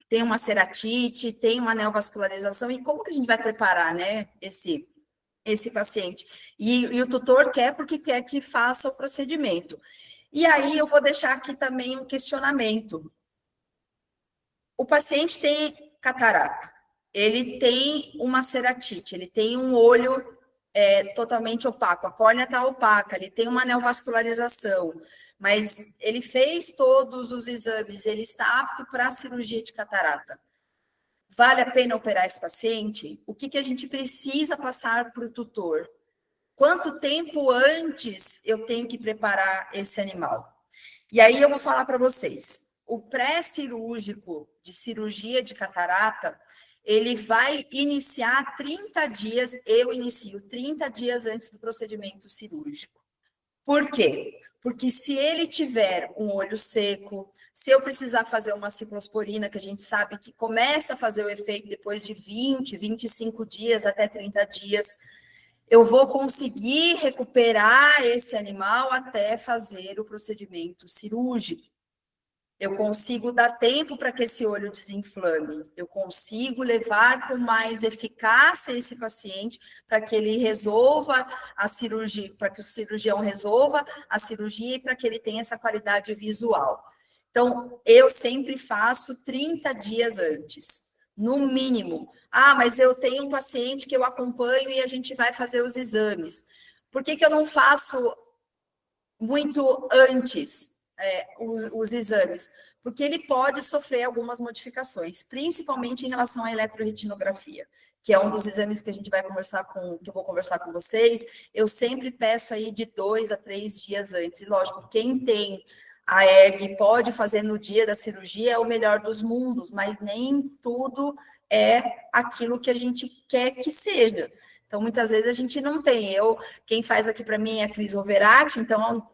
tem uma ceratite, tem uma neovascularização, e como que a gente vai preparar, né, esse paciente? E o tutor quer porque quer que faça o procedimento. E aí eu vou deixar aqui também um questionamento. O paciente tem catarata, ele tem uma ceratite, ele tem um olho totalmente opaco, a córnea está opaca, ele tem uma neovascularização, mas ele fez todos os exames, ele está apto para a cirurgia de catarata. Vale a pena operar esse paciente? O que a gente precisa passar para o tutor? Quanto tempo antes eu tenho que preparar esse animal? E aí eu vou falar para vocês, o pré-cirúrgico de cirurgia de catarata, ele vai iniciar 30 dias, eu inicio 30 dias antes do procedimento cirúrgico. Por quê? Porque se ele tiver um olho seco, se eu precisar fazer uma ciclosporina, que a gente sabe que começa a fazer o efeito depois de 20, 25 dias até 30 dias, eu vou conseguir recuperar esse animal até fazer o procedimento cirúrgico. Eu consigo dar tempo para que esse olho desinflame. Eu consigo levar com mais eficácia esse paciente para que ele resolva a cirurgia, para que o cirurgião resolva a cirurgia e para que ele tenha essa qualidade visual. Então, eu sempre faço 30 dias antes, no mínimo. Ah, mas eu tenho um paciente que eu acompanho e a gente vai fazer os exames. Por que eu não faço muito antes os exames? Porque ele pode sofrer algumas modificações, principalmente em relação à eletroretinografia, que é um dos exames que a gente vai conversar que eu vou conversar com vocês. Eu sempre peço aí de 2 a 3 dias antes. E lógico, quem tem a ERG pode fazer no dia da cirurgia, é o melhor dos mundos, mas nem tudo é aquilo que a gente quer que seja. Então, muitas vezes a gente não tem. Quem faz aqui para mim é a Cris Overati, então,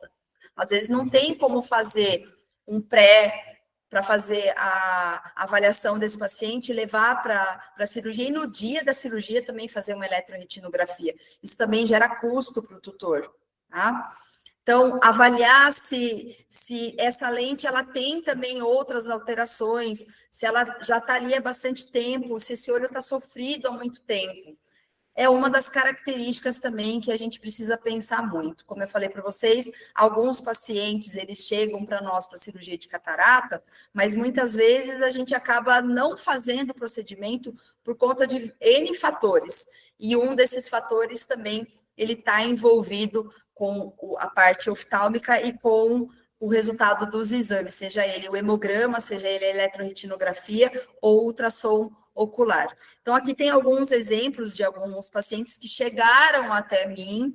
às vezes não tem como fazer um pré para fazer a avaliação desse paciente, levar para a cirurgia, e no dia da cirurgia também fazer uma eletroretinografia. Isso também gera custo para o tutor, tá? Então, avaliar se essa lente ela tem também outras alterações, se ela já está ali há bastante tempo, se esse olho está sofrido há muito tempo. É uma das características também que a gente precisa pensar muito. Como eu falei para vocês, alguns pacientes, eles chegam para nós para cirurgia de catarata, mas muitas vezes a gente acaba não fazendo o procedimento por conta de N fatores. E um desses fatores também, ele está envolvido com a parte oftálmica e com o resultado dos exames, seja ele o hemograma, seja ele a eletroretinografia ou ultrassom ocular. Então, aqui tem alguns exemplos de alguns pacientes que chegaram até mim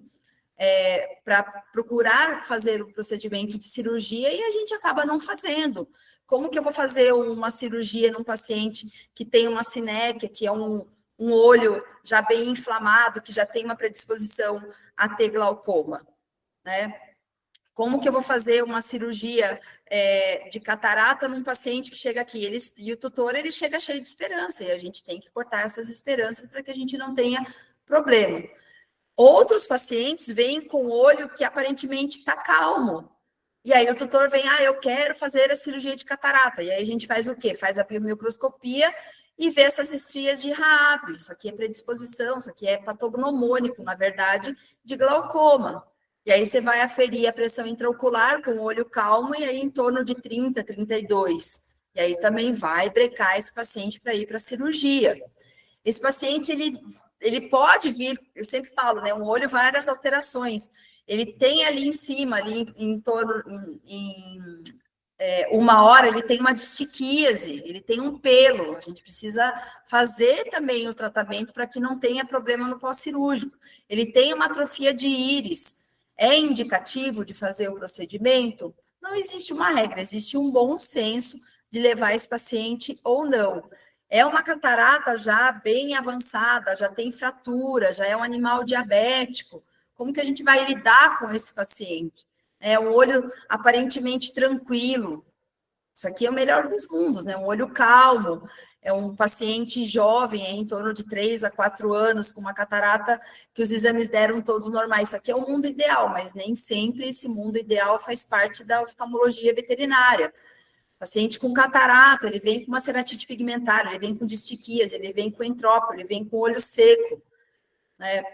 para procurar fazer o procedimento de cirurgia e a gente acaba não fazendo. Como que eu vou fazer uma cirurgia num paciente que tem uma sinéquia, que é um olho já bem inflamado, que já tem uma predisposição a ter glaucoma, né? Como que eu vou fazer uma cirurgia de catarata num paciente que chega aqui? E o tutor, ele chega cheio de esperança, e a gente tem que cortar essas esperanças para que a gente não tenha problema. Outros pacientes vêm com o olho que aparentemente está calmo, e aí o tutor vem, eu quero fazer a cirurgia de catarata, e aí a gente faz o quê? Faz a biomicroscopia e vê essas estrias de Raab. Isso aqui é predisposição, isso aqui é patognomônico, na verdade, de glaucoma. E aí você vai aferir a pressão intraocular com o olho calmo, e aí em torno de 30, 32. E aí também vai brecar esse paciente para ir para a cirurgia. Esse paciente, ele pode vir, eu sempre falo, né? Um olho, várias alterações. Ele tem ali em cima, ali em torno, em 1 hora, ele tem uma distiquíase, ele tem um pelo. A gente precisa fazer também o tratamento para que não tenha problema no pós-cirúrgico. Ele tem uma atrofia de íris. É indicativo de fazer o procedimento? Não existe uma regra, existe um bom senso de levar esse paciente ou não. É uma catarata já bem avançada, já tem fratura, já é um animal diabético. Como que a gente vai lidar com esse paciente? O olho aparentemente tranquilo. Isso aqui é o melhor dos mundos, né? Um olho calmo. É um paciente jovem, em torno de 3 a 4 anos, com uma catarata que os exames deram todos normais. Isso aqui é o mundo ideal, mas nem sempre esse mundo ideal faz parte da oftalmologia veterinária. Paciente com catarata, ele vem com uma ceratite pigmentária, ele vem com distiquias, ele vem com entrópio, ele vem com olho seco, né?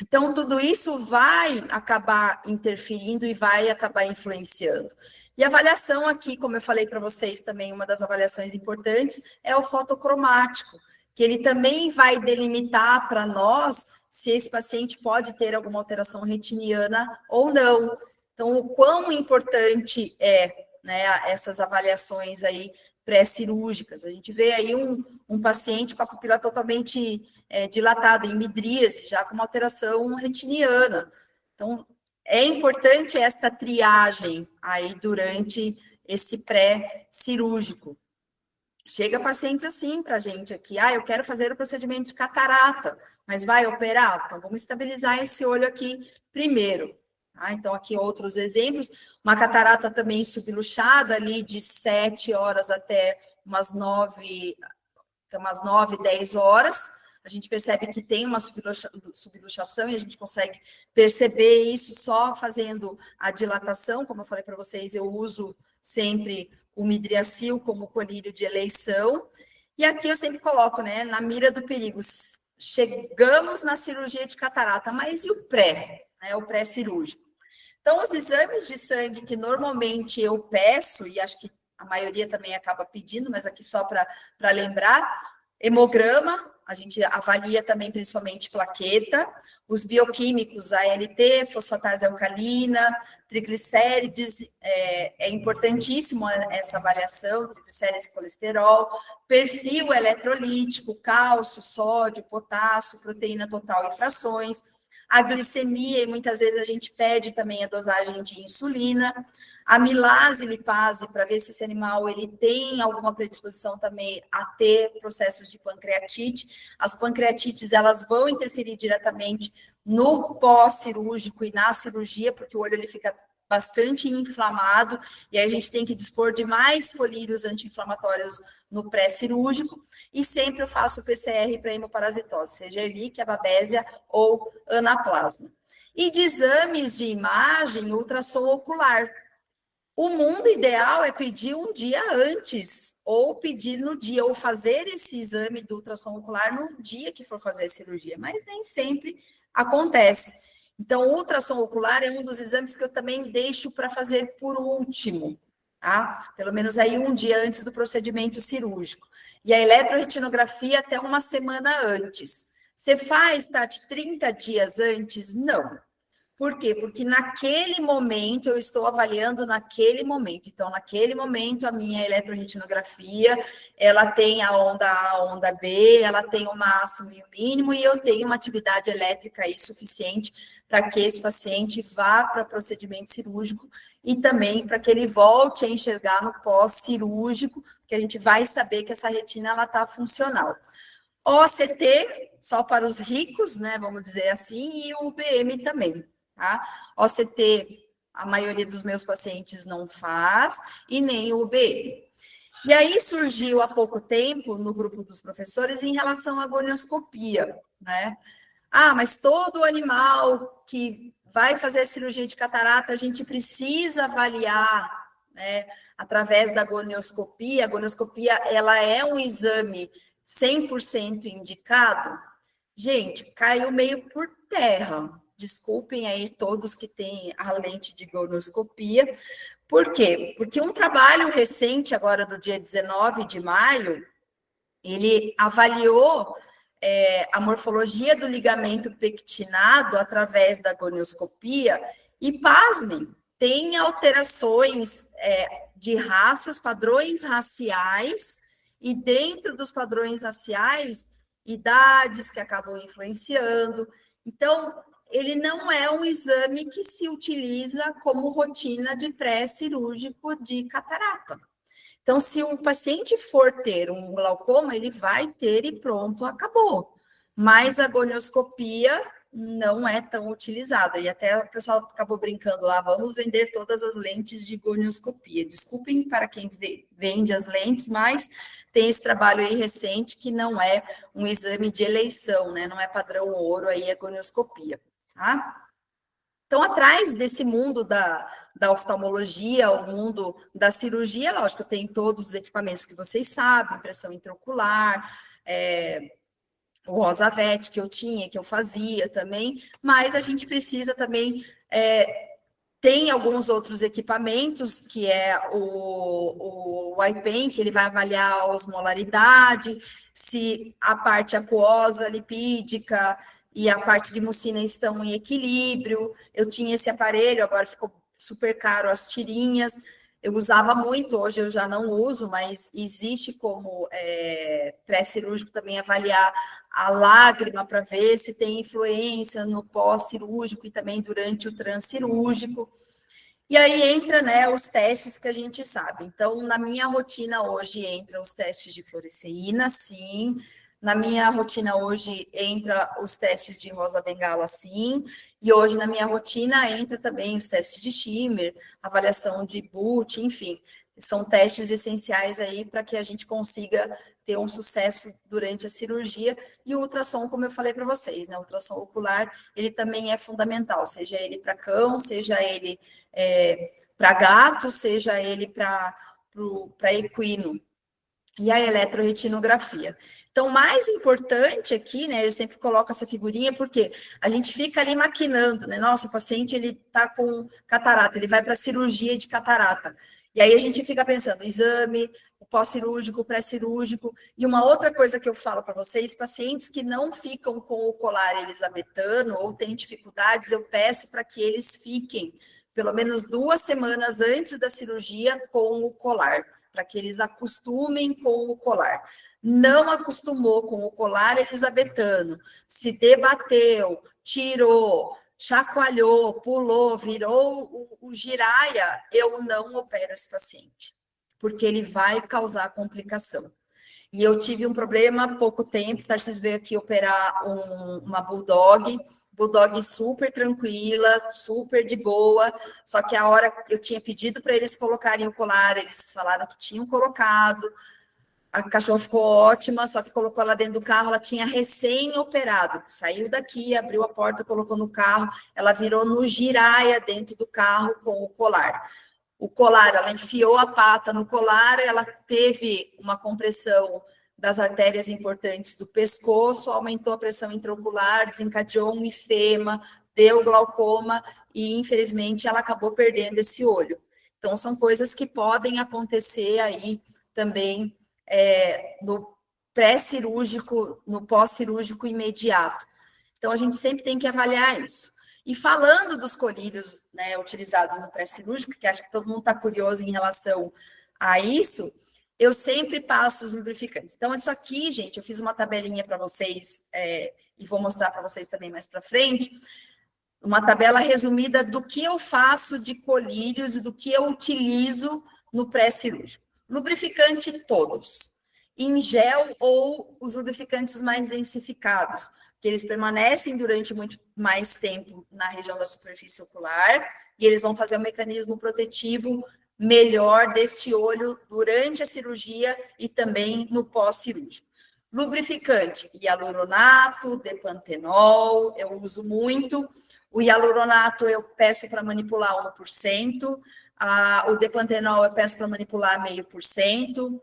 Então, tudo isso vai acabar interferindo e vai acabar influenciando. E a avaliação aqui, como eu falei para vocês também, uma das avaliações importantes é o fotocromático, que ele também vai delimitar para nós se esse paciente pode ter alguma alteração retiniana ou não. Então, o quão importante é, né, essas avaliações aí pré-cirúrgicas. A gente vê aí um paciente com a pupila totalmente dilatada, em midríase, já com uma alteração retiniana. Então, é importante esta triagem aí durante esse pré-cirúrgico. Chega pacientes assim para a gente aqui, eu quero fazer o procedimento de catarata, mas vai operar? Então, vamos estabilizar esse olho aqui primeiro. Então, aqui outros exemplos, uma catarata também subluxada ali de 7 horas até umas 9, 10 horas, a gente percebe que tem uma subluxação e a gente consegue perceber isso só fazendo a dilatação. Como eu falei para vocês, eu uso sempre o midriacil como colírio de eleição. E aqui eu sempre coloco, né, na mira do perigo. Chegamos na cirurgia de catarata, mas e o pré? O pré-cirúrgico. Então, os exames de sangue que normalmente eu peço, e acho que a maioria também acaba pedindo, mas aqui só para lembrar, hemograma, a gente avalia também principalmente plaqueta, os bioquímicos, ALT, fosfatase alcalina, triglicérides, é importantíssimo essa avaliação, triglicérides e colesterol, perfil eletrolítico, cálcio, sódio, potássio, proteína total e frações, a glicemia, e muitas vezes a gente pede também a dosagem de insulina, amilase e lipase, para ver se esse animal ele tem alguma predisposição também a ter processos de pancreatite. As pancreatites, elas vão interferir diretamente no pós-cirúrgico e na cirurgia, porque o olho ele fica bastante inflamado, e aí a gente tem que dispor de mais colírios anti-inflamatórios no pré-cirúrgico, e sempre eu faço o PCR para hemoparasitose, seja Ehrlichia, Babesia ou anaplasma. E de exames de imagem, ultrassom ocular. O mundo ideal é pedir um dia antes, ou pedir no dia, ou fazer esse exame do ultrassom ocular no dia que for fazer a cirurgia, mas nem sempre acontece. Então, o ultrassom ocular é um dos exames que eu também deixo para fazer por último, tá? Pelo menos aí um dia antes do procedimento cirúrgico. E a eletroretinografia até uma semana antes. Você faz, Tati, 30 dias antes? Não. Por quê? Porque naquele momento eu estou avaliando naquele momento. Então, naquele momento, a minha eletroretinografia, ela tem a onda A, a onda B, ela tem o máximo e o mínimo, e eu tenho uma atividade elétrica aí suficiente para que esse paciente vá para procedimento cirúrgico e também para que ele volte a enxergar no pós-cirúrgico, que a gente vai saber que essa retina ela está funcional. OCT, só para os ricos, né, vamos dizer assim, e o UBM também. Tá? OCT, a maioria dos meus pacientes não faz, e nem o UBM. E aí surgiu há pouco tempo, no grupo dos professores, em relação à gonioscopia, né? Mas todo animal que vai fazer a cirurgia de catarata, a gente precisa avaliar, né, através da gonioscopia. A gonioscopia, ela é um exame 100% indicado. Gente, caiu meio por terra. Desculpem aí todos que têm a lente de gonioscopia. Por quê? Porque um trabalho recente, agora do dia 19 de maio, ele avaliou a morfologia do ligamento pectinado através da gonioscopia e, pasmem, tem alterações de raças, padrões raciais, e dentro dos padrões raciais, idades que acabam influenciando. Então, ele não é um exame que se utiliza como rotina de pré-cirúrgico de catarata. Então, se o paciente for ter um glaucoma, ele vai ter e pronto, acabou. Mas a gonioscopia não é tão utilizada. E até o pessoal acabou brincando lá, vamos vender todas as lentes de gonioscopia. Desculpem para quem vende as lentes, mas tem esse trabalho aí recente que não é um exame de eleição, né? Não é padrão ouro aí a gonioscopia, tá? Então, atrás desse mundo da oftalmologia, o mundo da cirurgia, lógico, tem todos os equipamentos que vocês sabem, impressão intraocular, o Rosavete que eu tinha, que eu fazia também, mas a gente precisa também, tem alguns outros equipamentos, que é o IPEN, que ele vai avaliar a osmolaridade, se a parte aquosa, lipídica e a parte de mucina estão em equilíbrio. Eu tinha esse aparelho, agora ficou super caro as tirinhas, eu usava muito, hoje eu já não uso, mas existe como pré-cirúrgico também avaliar a lágrima para ver se tem influência no pós-cirúrgico e também durante o transcirúrgico. E aí entra, né, os testes que a gente sabe. Então, na minha rotina hoje entra os testes de fluoresceína, sim. Na minha rotina hoje entra os testes de rosa bengala, sim. E hoje na minha rotina entra também os testes de shimmer, avaliação de BUT, enfim. São testes essenciais aí para que a gente consiga ter um sucesso durante a cirurgia. E o ultrassom, como eu falei para vocês, né? O ultrassom ocular, ele também é fundamental, seja ele para cão, seja ele para gato, seja ele para equino. E a eletroretinografia. Então, o mais importante aqui, né, eu sempre coloco essa figurinha, porque a gente fica ali maquinando, né, nossa, o paciente, ele tá com catarata, ele vai para cirurgia de catarata, e aí a gente fica pensando, exame, o pós-cirúrgico, o pré-cirúrgico, e uma outra coisa que eu falo para vocês, pacientes que não ficam com o colar elisabetano, ou têm dificuldades, eu peço para que eles fiquem pelo menos 2 semanas antes da cirurgia com o colar, para que eles acostumem com o colar. Não acostumou com o colar elisabetano, se debateu, tirou, chacoalhou, pulou, virou o giraia, eu não opero esse paciente, porque ele vai causar complicação. E eu tive um problema há pouco tempo, Tarcísio veio aqui operar uma Bulldog super tranquila, super de boa, só que a hora eu tinha pedido para eles colocarem o colar, eles falaram que tinham colocado, a cachorra ficou ótima, só que colocou ela dentro do carro, ela tinha recém-operado, saiu daqui, abriu a porta, colocou no carro, ela virou no giraia dentro do carro com o colar. O colar, ela enfiou a pata no colar, ela teve uma compressão das artérias importantes do pescoço, aumentou a pressão intraocular, desencadeou um ifema, deu glaucoma e, infelizmente, ela acabou perdendo esse olho. Então, são coisas que podem acontecer aí também no pré-cirúrgico, no pós-cirúrgico imediato. Então, a gente sempre tem que avaliar isso. E falando dos colírios, né, utilizados no pré-cirúrgico, que acho que todo mundo está curioso em relação a isso, eu sempre passo os lubrificantes. Então, isso aqui, gente, eu fiz uma tabelinha para vocês, e vou mostrar para vocês também mais para frente, uma tabela resumida do que eu faço de colírios e do que eu utilizo no pré-cirúrgico. Lubrificante todos, em gel ou os lubrificantes mais densificados, que eles permanecem durante muito mais tempo na região da superfície ocular e eles vão fazer um mecanismo protetivo melhor desse olho durante a cirurgia e também no pós-cirúrgico. Lubrificante, hialuronato, depantenol, eu uso muito. O hialuronato eu peço para manipular 1%, o depantenol eu peço para manipular 0,5%.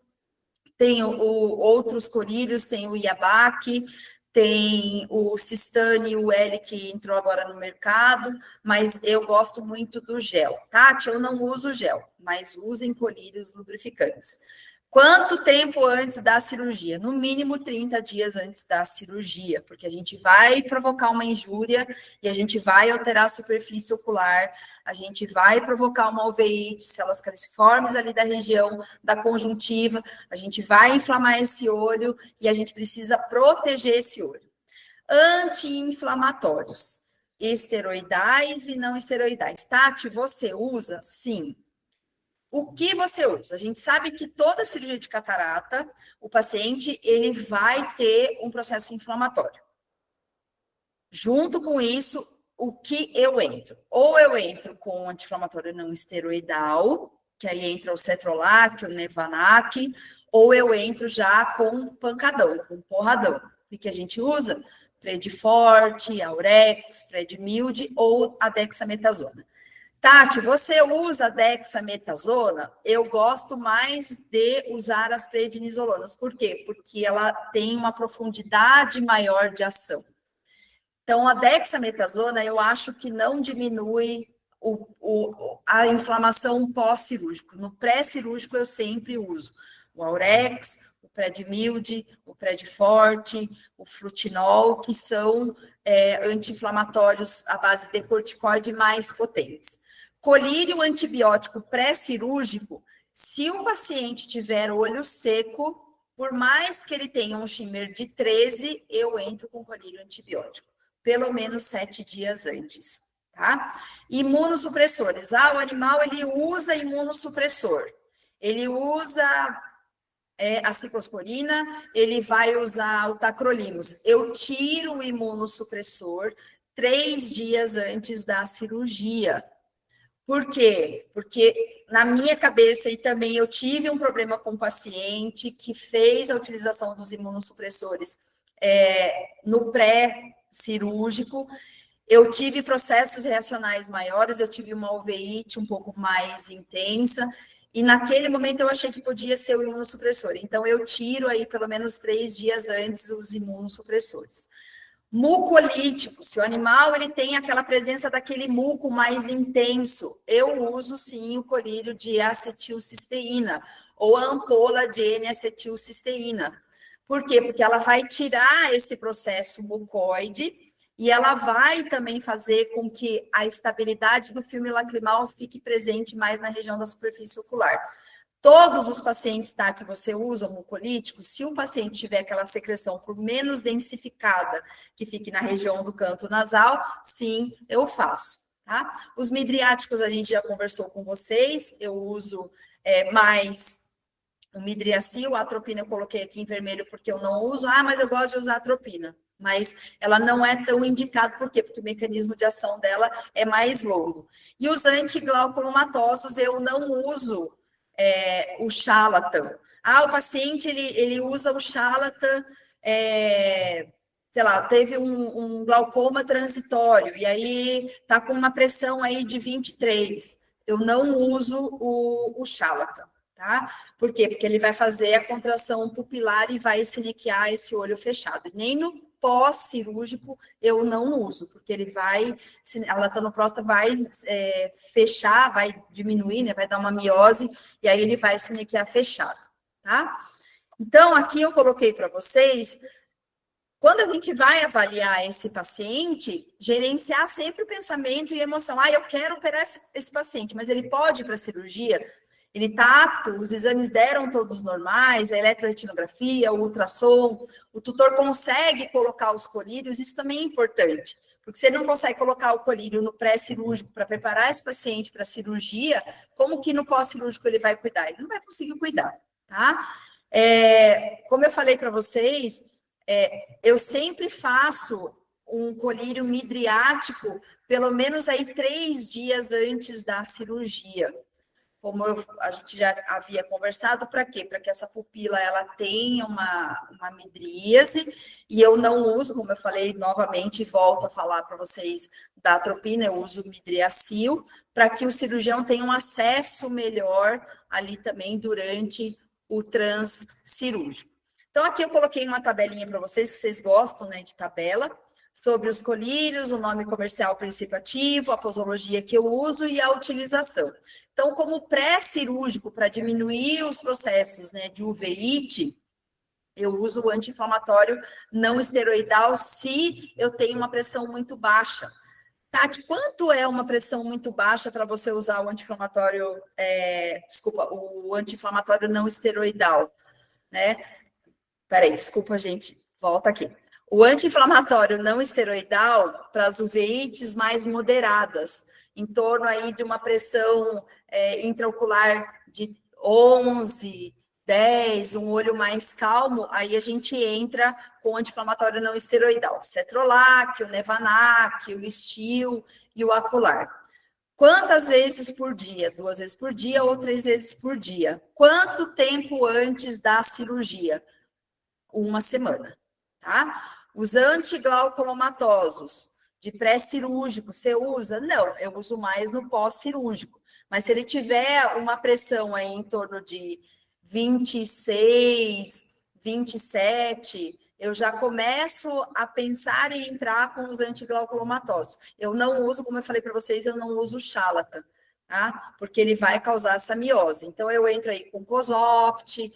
Tem outros colírios, tem o Iabac, tem o Sistane e o L que entrou agora no mercado, mas eu gosto muito do gel. Tati, eu não uso gel, mas usem colírios lubrificantes. Quanto tempo antes da cirurgia? No mínimo 30 dias antes da cirurgia, porque a gente vai provocar uma injúria e a gente vai alterar a superfície ocular, a gente vai provocar uma uveíte, células caliciformes ali da região da conjuntiva, a gente vai inflamar esse olho e a gente precisa proteger esse olho. Anti-inflamatórios, esteroidais e não esteroidais. Tati, você usa? Sim. O que você usa? A gente sabe que toda cirurgia de catarata, o paciente, ele vai ter um processo inflamatório. Junto com isso, o que eu entro? Ou eu entro com anti-inflamatório não esteroidal, que aí entra o Cetrolac, o Nevanac, ou eu entro já com pancadão, com porradão. O que a gente usa? Predforte, Aurex, Predmilde ou a dexametasona. Tati, você usa a dexametasona? Eu gosto mais de usar as prednisolonas. Por quê? Porque ela tem uma profundidade maior de ação. Então, a dexametasona, eu acho que não diminui a inflamação pós-cirúrgico. No pré-cirúrgico, eu sempre uso o Aurex, o Predmilde, o Predforte, o Flutinol, que são anti-inflamatórios à base de corticoide mais potentes. Colírio antibiótico pré-cirúrgico, se o paciente tiver olho seco, por mais que ele tenha um shimmer de 13, eu entro com colírio antibiótico, pelo menos 7 dias antes, tá? Imunossupressores. O animal, ele usa imunossupressor. Ele usa a ciclosporina, ele vai usar o tacrolimus. Eu tiro o imunossupressor 3 dias antes da cirurgia. Por quê? Porque na minha cabeça, e também eu tive um problema com o paciente que fez a utilização dos imunossupressores no pré-cirúrgico, eu tive processos reacionais maiores, eu tive uma uveíte um pouco mais intensa, e naquele momento eu achei que podia ser o imunossupressor. Então, eu tiro aí pelo menos 3 dias antes os imunossupressores. Mucolítico, se o animal ele tem aquela presença daquele muco mais intenso, eu uso sim o colírio de acetilcisteína ou a ampola de N-acetilcisteína. Por quê? Porque ela vai tirar esse processo mucoide e ela vai também fazer com que a estabilidade do filme lacrimal fique presente mais na região da superfície ocular. Todos os pacientes, tá, que você usa mucolítico, se um paciente tiver aquela secreção por menos densificada, que fique na região do canto nasal, sim, eu faço, tá? Os midriáticos a gente já conversou com vocês, eu uso mais o midriacil, a atropina eu coloquei aqui em vermelho porque eu não uso, mas eu gosto de usar a atropina, mas ela não é tão indicada, por quê? Porque o mecanismo de ação dela é mais longo. E os antiglauculomatosos eu não uso o Charlatan. O paciente, ele usa o Charlatan, sei lá, teve um glaucoma transitório, e aí tá com uma pressão aí de 23. Eu não uso o Charlatan, tá? Por quê? Porque ele vai fazer a contração pupilar e vai siniquear esse olho fechado. Nem no pós-cirúrgico eu não uso, porque ele vai, a latanoprosta vai fechar, vai diminuir, né, vai dar uma miose, e aí ele vai siniquear fechado, tá? Então, aqui eu coloquei para vocês, quando a gente vai avaliar esse paciente, gerenciar sempre o pensamento e emoção. Eu quero operar esse paciente, mas ele pode ir para a cirurgia? Ele está apto, os exames deram todos normais, a eletroretinografia, o ultrassom, o tutor consegue colocar os colírios, isso também é importante, porque se ele não consegue colocar o colírio no pré-cirúrgico para preparar esse paciente para a cirurgia, como que no pós-cirúrgico ele vai cuidar? Ele não vai conseguir cuidar, tá? Como eu falei para vocês, eu sempre faço um colírio midriático pelo menos aí 3 dias antes da cirurgia. Como a gente já havia conversado, para quê? Para que essa pupila ela tenha uma midríase, e eu não uso, como eu falei novamente, e volto a falar para vocês da atropina, eu uso midriacil, para que o cirurgião tenha um acesso melhor ali também durante o transcirúrgico. Então, aqui eu coloquei uma tabelinha para vocês, que vocês gostam, né, de tabela, sobre os colírios, o nome comercial, princípio ativo, a posologia que eu uso e a utilização. Então, como pré-cirúrgico, para diminuir os processos, né, de uveíte, eu uso o anti-inflamatório não esteroidal se eu tenho uma pressão muito baixa. Tati, quanto é uma pressão muito baixa para você usar o anti-inflamatório, o anti-inflamatório não esteroidal, né? Peraí, desculpa, gente, volta aqui. O anti-inflamatório não esteroidal para as uveites mais moderadas, em torno aí de uma pressão intraocular de 11, 10, um olho mais calmo, aí a gente entra com o anti-inflamatório não esteroidal, Cetrolac, o Nevanac, o Stil e o Acular. Quantas vezes por dia? 2 vezes por dia ou 3 vezes por dia? Quanto tempo antes da cirurgia? 1 semana, tá? Os antiglaucomatosos de pré-cirúrgico, você usa? Não, eu uso mais no pós-cirúrgico. Mas se ele tiver uma pressão aí em torno de 26, 27, eu já começo a pensar em entrar com os antiglaucomatosos. Eu não uso, como eu falei para vocês, eu não uso o Xalata, tá? Porque ele vai causar essa miose. Então, eu entro aí com Cosopt,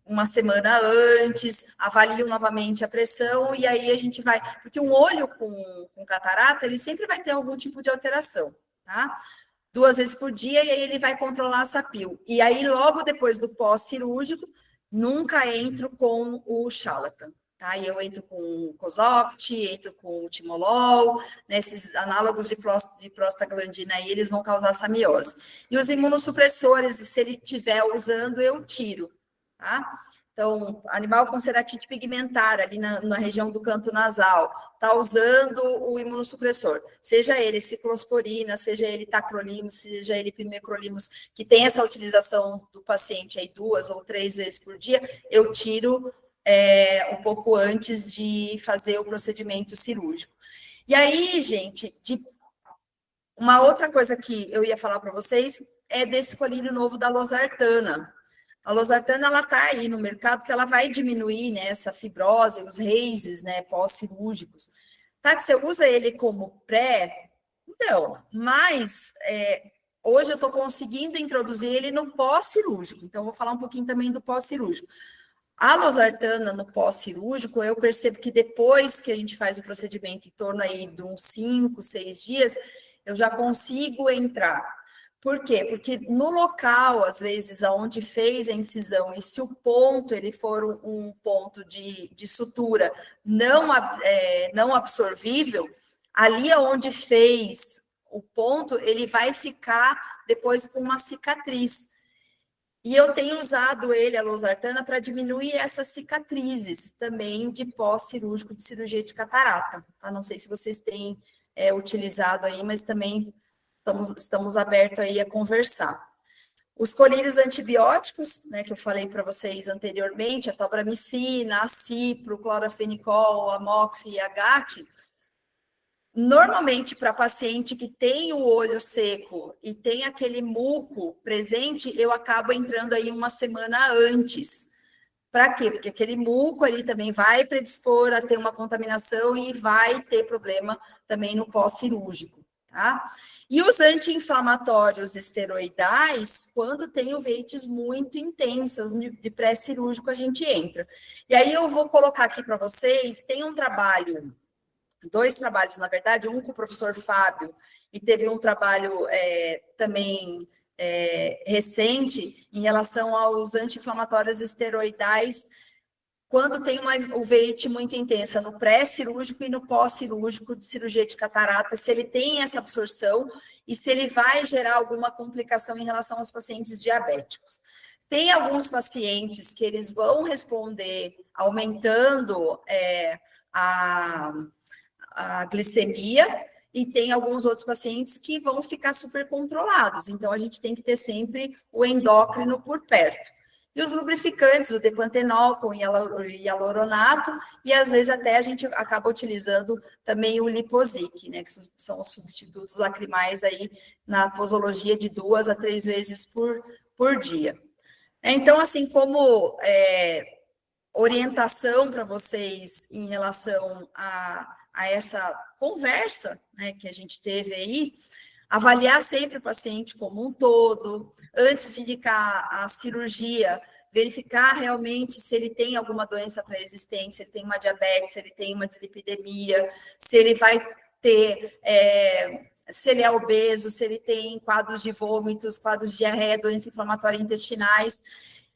uma semana antes, avalio novamente a pressão e aí a gente vai... Porque um olho com catarata, ele sempre vai ter algum tipo de alteração, tá? 2 vezes por dia e aí ele vai controlar essa pil. E aí, logo depois do pós-cirúrgico, nunca entro com o Xalatan, tá? E eu entro com o Cosopt, entro com o Timolol, né? Esses análogos de prostaglandina aí, eles vão causar essa miose. E os imunossupressores, se ele estiver usando, eu tiro, tá? Então, animal com ceratite pigmentar ali na região do canto nasal, está usando o imunossupressor, seja ele ciclosporina, seja ele tacrolimus, seja ele pimecrolimus, que tem essa utilização do paciente aí 2 ou 3 vezes por dia, eu tiro um pouco antes de fazer o procedimento cirúrgico. E aí, gente, uma outra coisa que eu ia falar para vocês é desse colírio novo da losartana. A losartana, ela está aí no mercado, que ela vai diminuir, né, essa fibrose, os raízes, né, pós-cirúrgicos. Tá, que você usa ele como pré? Não, mas hoje eu estou conseguindo introduzir ele no pós-cirúrgico. Então, vou falar um pouquinho também do pós-cirúrgico. A losartana no pós-cirúrgico, eu percebo que depois que a gente faz o procedimento em torno aí de uns 5, 6 dias, eu já consigo entrar. Por quê? Porque no local, às vezes, aonde fez a incisão, e se o ponto ele for um ponto de sutura não absorvível, ali onde fez o ponto, ele vai ficar depois com uma cicatriz. E eu tenho usado ele, a losartana, para diminuir essas cicatrizes também de pós-cirúrgico, de cirurgia de catarata. Tá? Não sei se vocês têm utilizado aí, mas também estamos abertos aí a conversar. Os colírios antibióticos, né, que eu falei para vocês anteriormente, a tobramicina, a cipro, clorafenicol, a moxi e a GAT, normalmente, para paciente que tem o olho seco e tem aquele muco presente, eu acabo entrando aí 1 semana antes. Para quê? Porque aquele muco ali também vai predispor a ter uma contaminação e vai ter problema também no pós-cirúrgico, tá? E os anti-inflamatórios esteroidais, quando tem uveites muito intensas de pré-cirúrgico, a gente entra. E aí eu vou colocar aqui para vocês, tem um trabalho, 2 trabalhos, na verdade, um com o professor Fábio, e teve um trabalho também recente em relação aos anti-inflamatórios esteroidais, quando tem uma uveíte muito intensa no pré-cirúrgico e no pós-cirúrgico de cirurgia de catarata, se ele tem essa absorção e se ele vai gerar alguma complicação em relação aos pacientes diabéticos. Tem alguns pacientes que eles vão responder aumentando a glicemia, e tem alguns outros pacientes que vão ficar super controlados. Então, a gente tem que ter sempre o endócrino por perto. E os lubrificantes, o depantenol com hialurônato, e às vezes até a gente acaba utilizando também o Liposic, né, que são os substitutos lacrimais aí na posologia de 2 a 3 vezes por dia. Então, assim, como orientação para vocês em relação a essa conversa, né, que a gente teve aí, avaliar sempre o paciente como um todo, antes de indicar a cirurgia, verificar realmente se ele tem alguma doença pré-existente, se ele tem uma diabetes, se ele tem uma dislipidemia, se ele vai ter, se ele é obeso, se ele tem quadros de vômitos, quadros de diarreia, doença inflamatória intestinais.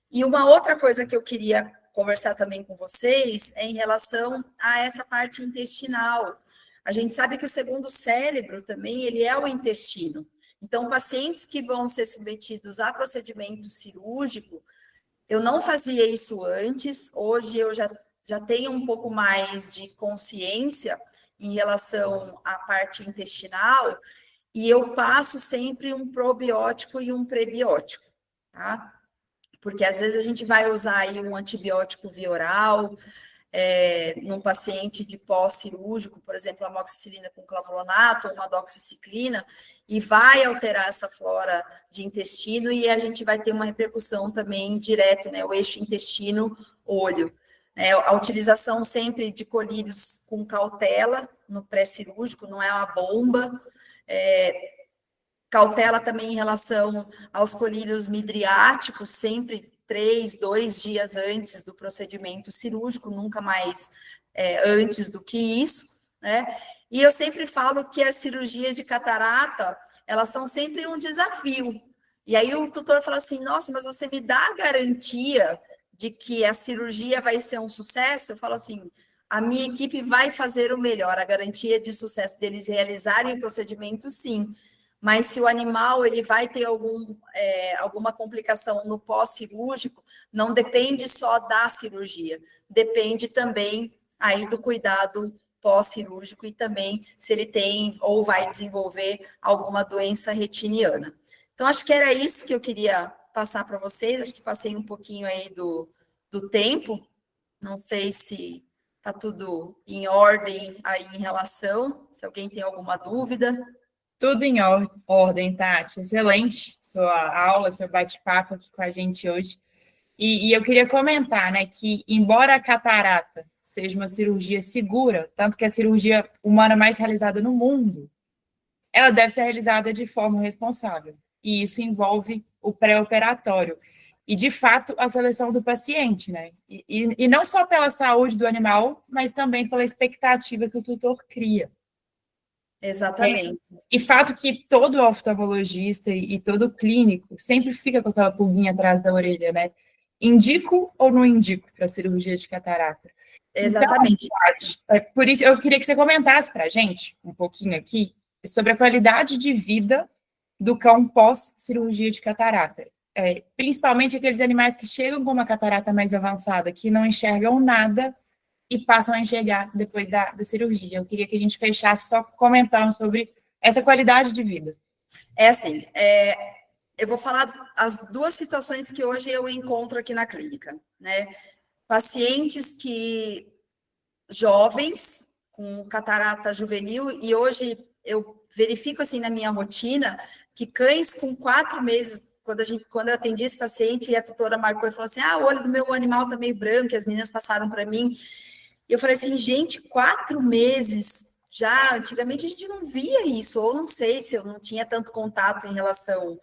E uma outra coisa que eu queria conversar também com vocês é em relação a essa parte intestinal. A gente sabe que o segundo cérebro também, ele é o intestino. Então, pacientes que vão ser submetidos a procedimento cirúrgico, Eu não fazia isso antes, hoje eu já tenho um pouco mais de consciência em relação à parte intestinal, e eu passo sempre um probiótico e um prebiótico, tá? Porque às vezes a gente vai usar aí um antibiótico via oral, num paciente de pós-cirúrgico, por exemplo, amoxicilina com clavulato ou uma doxiciclina, e vai alterar essa flora de intestino e a gente vai ter uma repercussão também direto, né, o eixo intestino-olho. A utilização sempre de colírios com cautela no pré-cirúrgico, não é uma bomba, cautela também em relação aos colírios midriáticos, sempre 2 dias antes do procedimento cirúrgico, nunca mais antes do que isso, né? E eu sempre falo que as cirurgias de catarata, elas são sempre um desafio. E aí o tutor fala assim, nossa, mas você me dá a garantia de que a cirurgia vai ser um sucesso? Eu falo assim, a minha equipe vai fazer o melhor, a garantia de sucesso deles realizarem o procedimento, sim. Mas se o animal ele vai ter alguma complicação no pós-cirúrgico, não depende só da cirurgia, depende também aí do cuidado pós-cirúrgico e também se ele tem ou vai desenvolver alguma doença retiniana. Então, acho que era isso que eu queria passar para vocês, acho que passei um pouquinho aí do tempo, não sei se está tudo em ordem aí em relação, se alguém tem alguma dúvida. Tudo em ordem, Tati. Excelente sua aula, seu bate-papo aqui com a gente hoje. E eu queria comentar, né, que embora a catarata seja uma cirurgia segura, tanto que é a cirurgia humana mais realizada no mundo, ela deve ser realizada de forma responsável. E isso envolve o pré-operatório. E, de fato, a seleção do paciente, né? E não só pela saúde do animal, mas também pela expectativa que o tutor cria. Exatamente. E fato que todo oftalmologista e todo clínico sempre fica com aquela pulguinha atrás da orelha, né? Indico ou não indico para cirurgia de catarata? Exatamente. Então, Paty, por isso eu queria que você comentasse para a gente um pouquinho aqui sobre a qualidade de vida do cão pós-cirurgia de catarata. Principalmente aqueles animais que chegam com uma catarata mais avançada, que não enxergam nada e passam a enxergar depois da cirurgia. Eu queria que a gente fechasse só comentando sobre essa qualidade de vida. Assim, eu vou falar as duas situações que hoje eu encontro aqui na clínica, né? Pacientes jovens com catarata juvenil, e hoje eu verifico assim na minha rotina que cães com 4 meses, quando eu atendi esse paciente e a tutora marcou e falou assim, o olho do meu animal tá meio branco, e as meninas passaram para mim, e eu falei assim, gente, 4 meses, já antigamente a gente não via isso, ou não sei se eu não tinha tanto contato em relação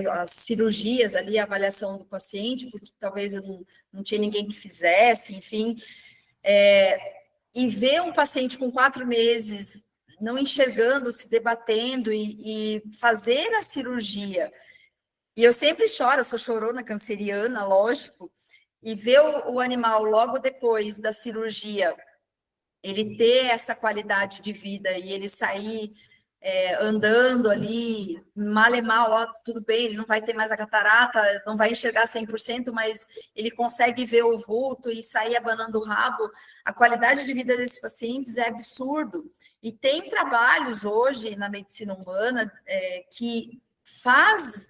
as cirurgias ali, a avaliação do paciente, porque talvez eu não tinha ninguém que fizesse, enfim, e ver um paciente com 4 meses não enxergando, se debatendo e fazer a cirurgia, e eu sempre choro, eu sou chorona canceriana, lógico, e ver o animal logo depois da cirurgia, ele ter essa qualidade de vida e ele sair andando ali, mal e mal, ó, tudo bem, ele não vai ter mais a catarata, não vai enxergar 100%, mas ele consegue ver o vulto e sair abanando o rabo, a qualidade de vida desses pacientes é absurdo. E tem trabalhos hoje na medicina humana que faz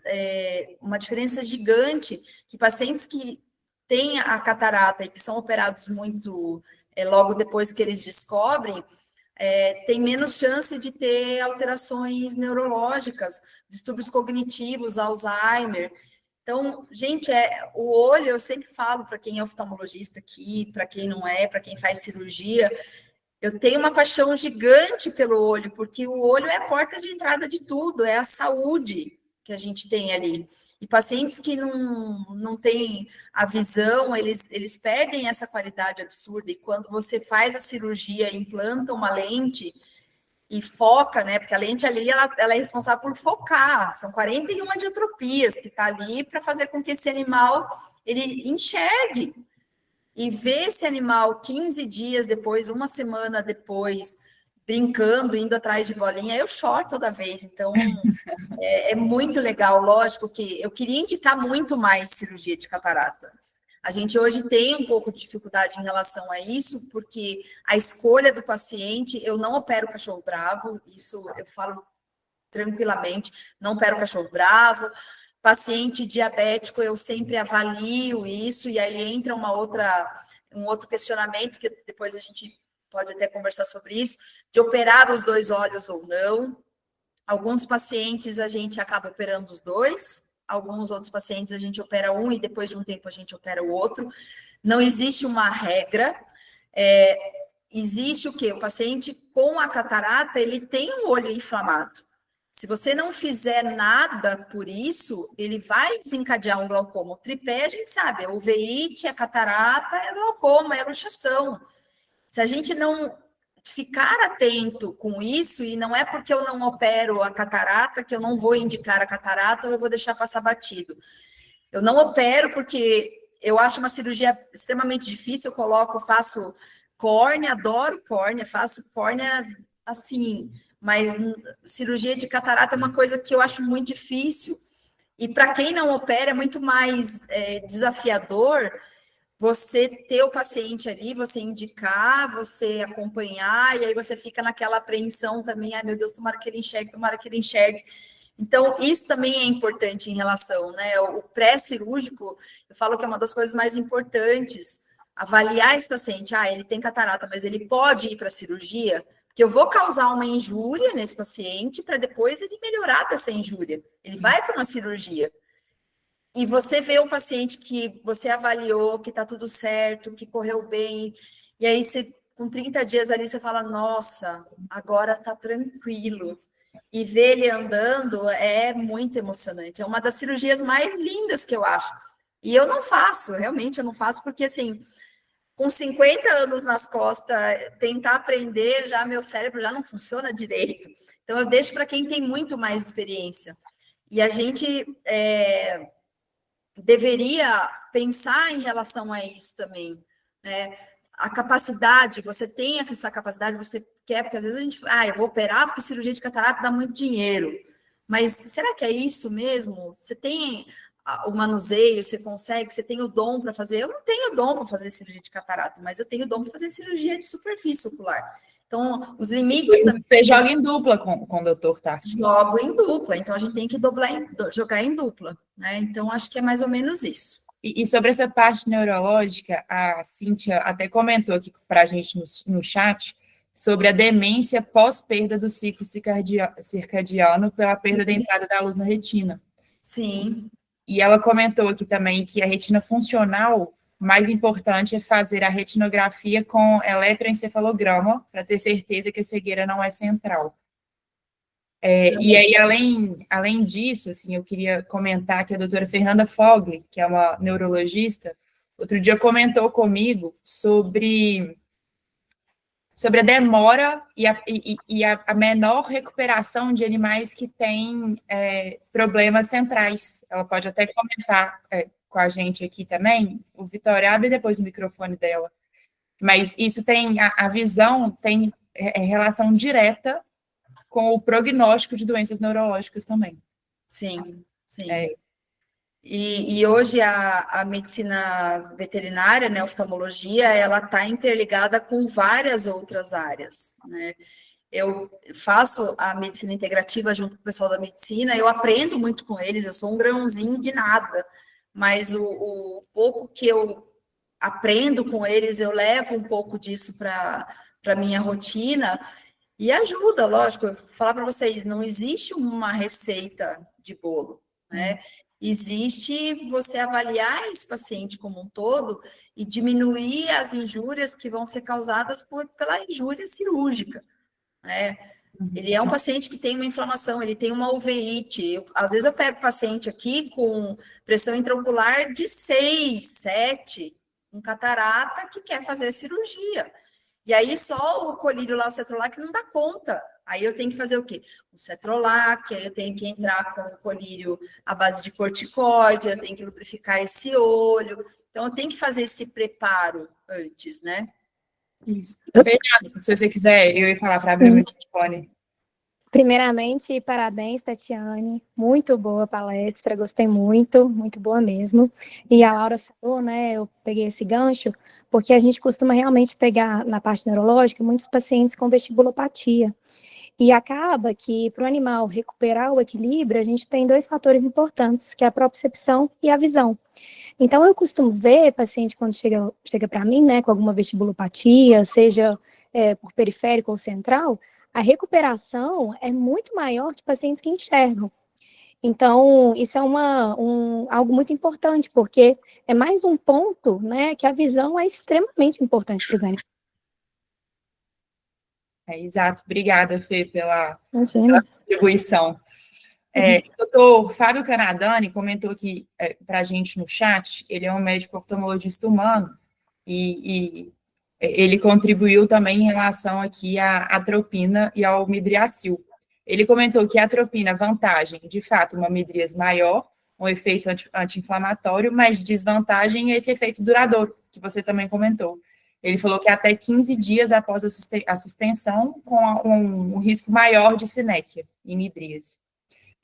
uma diferença gigante, que pacientes que têm a catarata e que são operados muito logo depois que eles descobrem, tem menos chance de ter alterações neurológicas, distúrbios cognitivos, Alzheimer. Então, gente, o olho, eu sempre falo para quem é oftalmologista aqui, para quem não é, para quem faz cirurgia, eu tenho uma paixão gigante pelo olho, porque o olho é a porta de entrada de tudo, é a saúde que a gente tem ali. E pacientes que não têm a visão, eles perdem essa qualidade absurda. E quando você faz a cirurgia, implanta uma lente e foca, né? Porque a lente ali, ela é responsável por focar. São 41 diotropias que está ali para fazer com que esse animal ele enxergue. E ver esse animal 15 dias depois, uma semana depois brincando, indo atrás de bolinha, eu choro toda vez. Então, é muito legal. Lógico que eu queria indicar muito mais cirurgia de catarata. A gente hoje tem um pouco de dificuldade em relação a isso, porque a escolha do paciente, eu não opero cachorro bravo, isso eu falo tranquilamente, não opero cachorro bravo. Paciente diabético, eu sempre avalio isso, e aí entra um outro questionamento, que depois a gente pode até conversar sobre isso, de operar os 2 olhos ou não. Alguns pacientes a gente acaba operando os 2, alguns outros pacientes a gente opera um e depois de um tempo a gente opera o outro. Não existe uma regra. Existe o quê? O paciente com a catarata, ele tem um olho inflamado. Se você não fizer nada por isso, ele vai desencadear um glaucoma. O tripé, a gente sabe, é uveíte, é catarata, é glaucoma, é luxação. Se a gente não ficar atento com isso, e não é porque eu não opero a catarata que eu não vou indicar a catarata ou eu vou deixar passar batido. Eu não opero porque eu acho uma cirurgia extremamente difícil, faço córnea, adoro córnea, faço córnea assim, mas cirurgia de catarata é uma coisa que eu acho muito difícil. E para quem não opera, é muito mais desafiador você ter o paciente ali, você indicar, você acompanhar, e aí você fica naquela apreensão também, ai meu Deus, tomara que ele enxergue, tomara que ele enxergue. Então, isso também é importante em relação, né? O pré-cirúrgico, eu falo que é uma das coisas mais importantes, avaliar esse paciente, ele tem catarata, mas ele pode ir para a cirurgia, porque eu vou causar uma injúria nesse paciente para depois ele melhorar dessa injúria. Ele vai para uma cirurgia. E você vê o paciente que você avaliou, que está tudo certo, que correu bem, e aí você, com 30 dias ali, você fala, nossa, agora está tranquilo. E ver ele andando é muito emocionante. É uma das cirurgias mais lindas que eu acho. E eu não faço, realmente, eu não faço, porque assim, com 50 anos nas costas, tentar aprender, já meu cérebro já não funciona direito. Então, eu deixo para quem tem muito mais experiência. E a gente deveria pensar em relação a isso também, né? A capacidade, você tem essa capacidade, você quer, porque às vezes a gente, eu vou operar porque cirurgia de catarata dá muito dinheiro. Mas será que é isso mesmo? Você tem o manuseio, você consegue, você tem o dom para fazer? Eu não tenho dom para fazer cirurgia de catarata, mas eu tenho o dom para fazer cirurgia de superfície ocular. Então, os limites... Você joga em dupla com o doutor Tarcísio. Jogo em dupla, então a gente tem que jogar em dupla, né? Então, acho que é mais ou menos isso. E sobre essa parte neurológica, a Cíntia até comentou aqui para a gente no chat sobre a demência pós-perda do ciclo circadiano pela perda da entrada da luz na retina. Sim. E ela comentou aqui também que a retina funcional, mais importante é fazer a retinografia com eletroencefalograma para ter certeza que a cegueira não é central. E aí, além disso, assim, eu queria comentar que a doutora Fernanda Fogli, que é uma neurologista, outro dia comentou comigo sobre a demora e a menor recuperação de animais que têm problemas centrais. Ela pode até comentar com a gente aqui também. O Vitória, abre depois o microfone dela. Mas isso tem, a visão tem relação direta com o prognóstico de doenças neurológicas também. Sim, sim. E hoje a medicina veterinária, né, a oftalmologia, ela está interligada com várias outras áreas, né? Eu faço a medicina integrativa junto com o pessoal da medicina, eu aprendo muito com eles, eu sou um grãozinho de nada, mas o pouco que eu aprendo com eles, eu levo um pouco disso para a minha rotina e ajuda, lógico. Eu vou falar para vocês, não existe uma receita de bolo, né? Existe você avaliar esse paciente como um todo e diminuir as injúrias que vão ser causadas pela injúria cirúrgica, né? Ele é um paciente que tem uma inflamação, ele tem uma uveíte. Às vezes eu pego paciente aqui com pressão intraocular de 6, 7, um catarata que quer fazer cirurgia. E aí só o colírio lá, o cetrolac, não dá conta. Aí eu tenho que fazer o quê? O cetrolac, aí eu tenho que entrar com o colírio à base de corticóide, eu tenho que lubrificar esse olho. Então, eu tenho que fazer esse preparo antes, né? Isso. Fernando, se você quiser, eu ia falar para abrir o microfone. Primeiramente, parabéns, Tatiane. Muito boa a palestra, gostei muito, muito boa mesmo. E a Laura falou, né? Eu peguei esse gancho, porque a gente costuma realmente pegar na parte neurológica muitos pacientes com vestibulopatia. E acaba que, para o animal recuperar o equilíbrio, a gente tem dois fatores importantes, que é a propriocepção e a visão. Então, eu costumo ver paciente quando chega para mim, né, com alguma vestibulopatia, seja por periférico ou central, a recuperação é muito maior de pacientes que enxergam. Então, isso é algo muito importante, porque é mais um ponto, né, que a visão é extremamente importante para os animais. Exato. Obrigada, Fê, pela Imagina. contribuição. O doutor Fábio Canadani comentou aqui para a gente no chat, ele é um médico oftalmologista humano, e ele contribuiu também em relação aqui à atropina e ao midriacil. Ele comentou que a atropina, vantagem, de fato, uma midríase maior, um efeito anti-inflamatório, mas desvantagem é esse efeito duradouro, que você também comentou. Ele falou que até 15 dias após a suspensão, com um risco maior de sinéquia e midríase.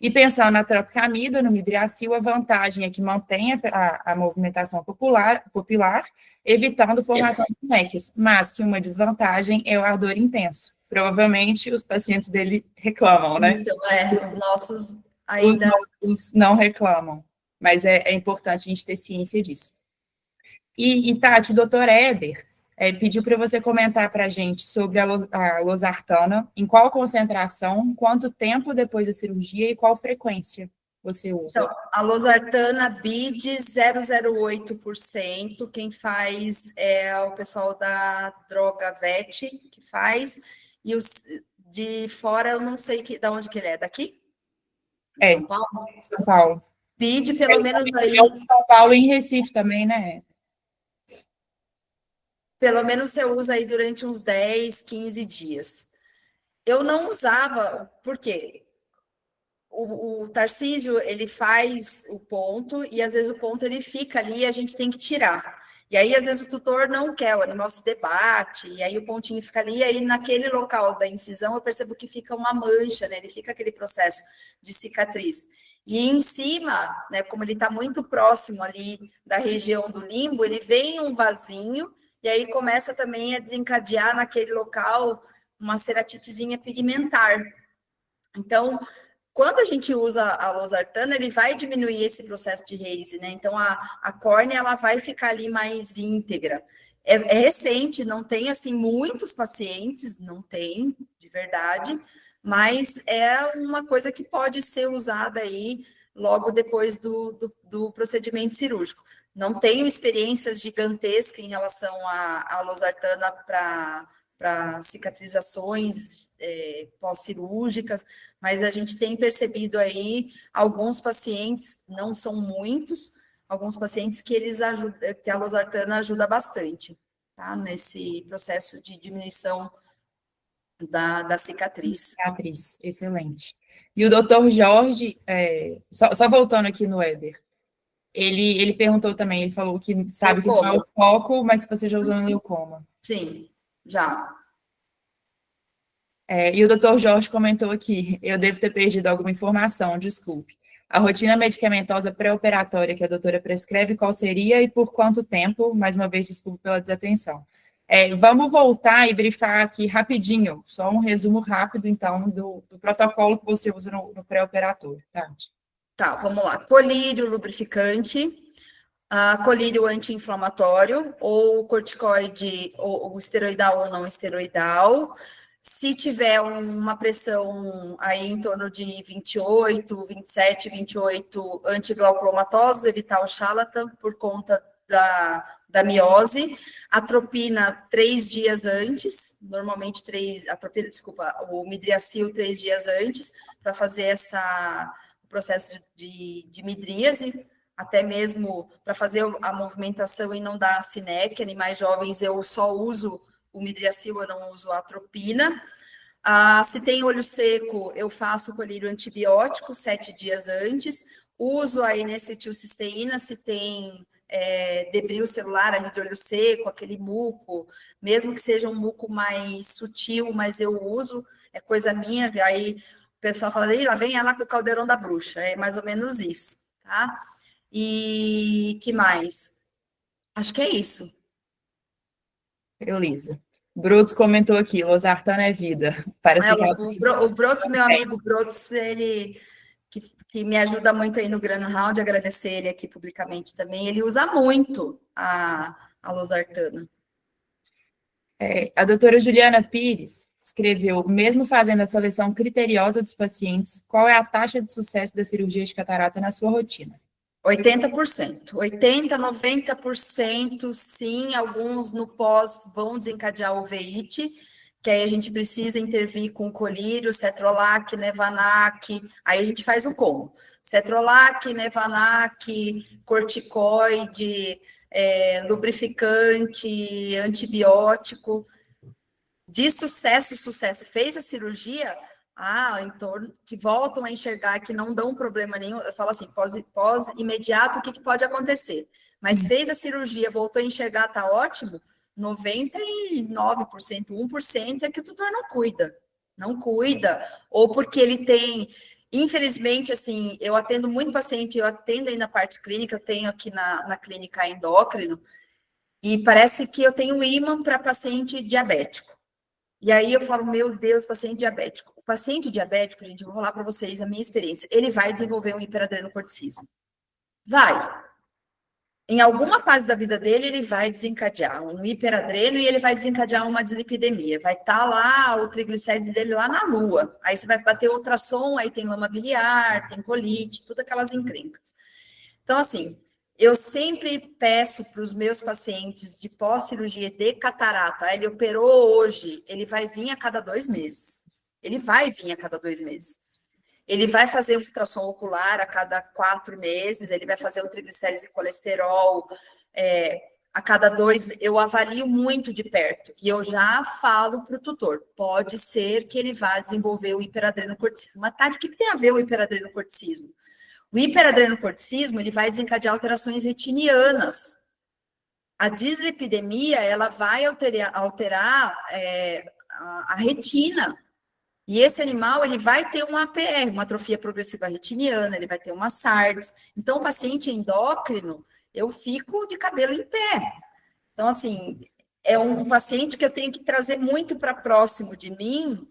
E pensando na tropicamida, no midriacil, a vantagem é que mantém a movimentação pupilar, evitando formação de sinéquias, mas que uma desvantagem é o ardor intenso. Provavelmente os pacientes dele reclamam, né? Então, os nossos ainda... Os nossos não reclamam, mas é importante a gente ter ciência disso. E Tati, o doutor Éder pediu para você comentar para a gente sobre a losartana, em qual concentração, quanto tempo depois da cirurgia e qual frequência você usa. Então, a losartana BID 0,08%, quem faz é o pessoal da droga VET, que faz, e os de fora eu não sei de onde que ele é, daqui? São Paulo? São Paulo. BID pelo menos aí... São Paulo e em Recife também, né? Pelo menos você usa aí durante uns 10, 15 dias. Eu não usava, por quê? O Tarcísio, ele faz o ponto, e às vezes o ponto ele fica ali e a gente tem que tirar. E aí, às vezes, o tutor não quer, o animal se debate, e aí o pontinho fica ali, e aí naquele local da incisão eu percebo que fica uma mancha, né? Ele fica aquele processo de cicatriz. E em cima, né, como ele está muito próximo ali da região do limbo, ele vem um vasinho, e aí começa também a desencadear naquele local uma ceratitezinha pigmentar. Então, quando a gente usa a losartana, ele vai diminuir esse processo de raise, né? Então, a córnea, ela vai ficar ali mais íntegra. É recente, não tem, assim, muitos pacientes, não tem, de verdade, mas é uma coisa que pode ser usada aí logo depois do procedimento cirúrgico. Não tenho experiências gigantescas em relação à losartana para cicatrizações pós-cirúrgicas, mas a gente tem percebido aí alguns pacientes, não são muitos, alguns pacientes que que a losartana ajuda bastante, tá? Nesse processo de diminuição da cicatriz. Cicatriz, excelente. E o doutor Jorge, só voltando aqui no Éder, ele perguntou também, ele falou que sabe que não é o foco, mas que você já usou em leucoma. Sim, já. E o doutor Jorge comentou aqui, eu devo ter perdido alguma informação, desculpe. A rotina medicamentosa pré-operatória que a doutora prescreve, qual seria e por quanto tempo? Mais uma vez, desculpe pela desatenção. Vamos voltar e brifar aqui rapidinho, só um resumo rápido, então, do protocolo que você usa no pré-operatório, tá? Tá, vamos lá. Colírio lubrificante, colírio anti-inflamatório, ou corticoide, ou esteroidal ou não esteroidal. Se tiver uma pressão aí em torno de 28, 27, 28 antiglauculomatosos, evitar o Charlatan por conta da miose. Atropina 3 dias antes, normalmente o midriacil 3 dias antes, para fazer o processo de midríase, até mesmo para fazer a movimentação e não dar sinéquia. Animais jovens eu só uso o midriacil, eu não uso a atropina. Se tem olho seco, eu faço colírio antibiótico 7 dias antes. Uso a N-acetilcisteína se tem debris celular ali de olho seco, aquele muco, mesmo que seja um muco mais sutil, mas eu uso, é coisa minha, aí o pessoal fala, lá vem ela com o caldeirão da bruxa, é mais ou menos isso, tá? E que mais? Acho que é isso. Beleza. Brotos comentou aqui, losartano é vida. Para O Brotos, meu amigo Brotos, ele que me ajuda muito aí no Grandhound, agradecer ele aqui publicamente também, ele usa muito a losartana. A doutora Juliana Pires escreveu, mesmo fazendo a seleção criteriosa dos pacientes, qual é a taxa de sucesso da cirurgia de catarata na sua rotina? 80%. 80%, 90%, sim. Alguns no pós vão desencadear uveíte, que aí a gente precisa intervir com colírio, cetrolac, nevanac, aí a gente faz o combo. Cetrolac, nevanac, corticoide, lubrificante, antibiótico. De sucesso, fez a cirurgia, em torno, que voltam a enxergar que não dão problema nenhum, eu falo assim, pós-imediato, o que pode acontecer? Mas fez a cirurgia, voltou a enxergar, tá ótimo, 99%, 1% é que o tutor não cuida, ou porque ele tem, infelizmente, assim, eu atendo muito paciente, eu atendo aí na parte clínica, eu tenho aqui na clínica endócrino, e parece que eu tenho ímã para paciente diabético. E aí eu falo, meu Deus, paciente diabético. O paciente diabético, gente, eu vou falar para vocês a minha experiência, ele vai desenvolver um hiperadrenocorticismo. Vai. Em alguma fase da vida dele, ele vai desencadear um hiperadreno e ele vai desencadear uma dislipidemia. Vai estar lá o triglicérides dele lá na lua. Aí você vai bater ultrassom, aí tem lama biliar, tem colite, todas aquelas encrencas. Então, assim, eu sempre peço para os meus pacientes de pós-cirurgia de catarata, ele operou hoje, ele vai vir a cada 2 meses. Ele vai vir a cada 2 meses. Ele vai fazer um ultrassom ocular a cada 4 meses, ele vai fazer um triglicérides e colesterol a cada 2 meses. Eu avalio muito de perto e eu já falo para o tutor, pode ser que ele vá desenvolver o hiperadrenocorticismo. Mas, Tati, o que tem a ver o hiperadrenocorticismo? O hiperadrenocorticismo, ele vai desencadear alterações retinianas. A dislipidemia, ela vai alterar a retina. E esse animal, ele vai ter uma APR, uma atrofia progressiva retiniana, ele vai ter uma SARDS. Então, o paciente endócrino, eu fico de cabelo em pé. Então, assim, é um paciente que eu tenho que trazer muito para próximo de mim,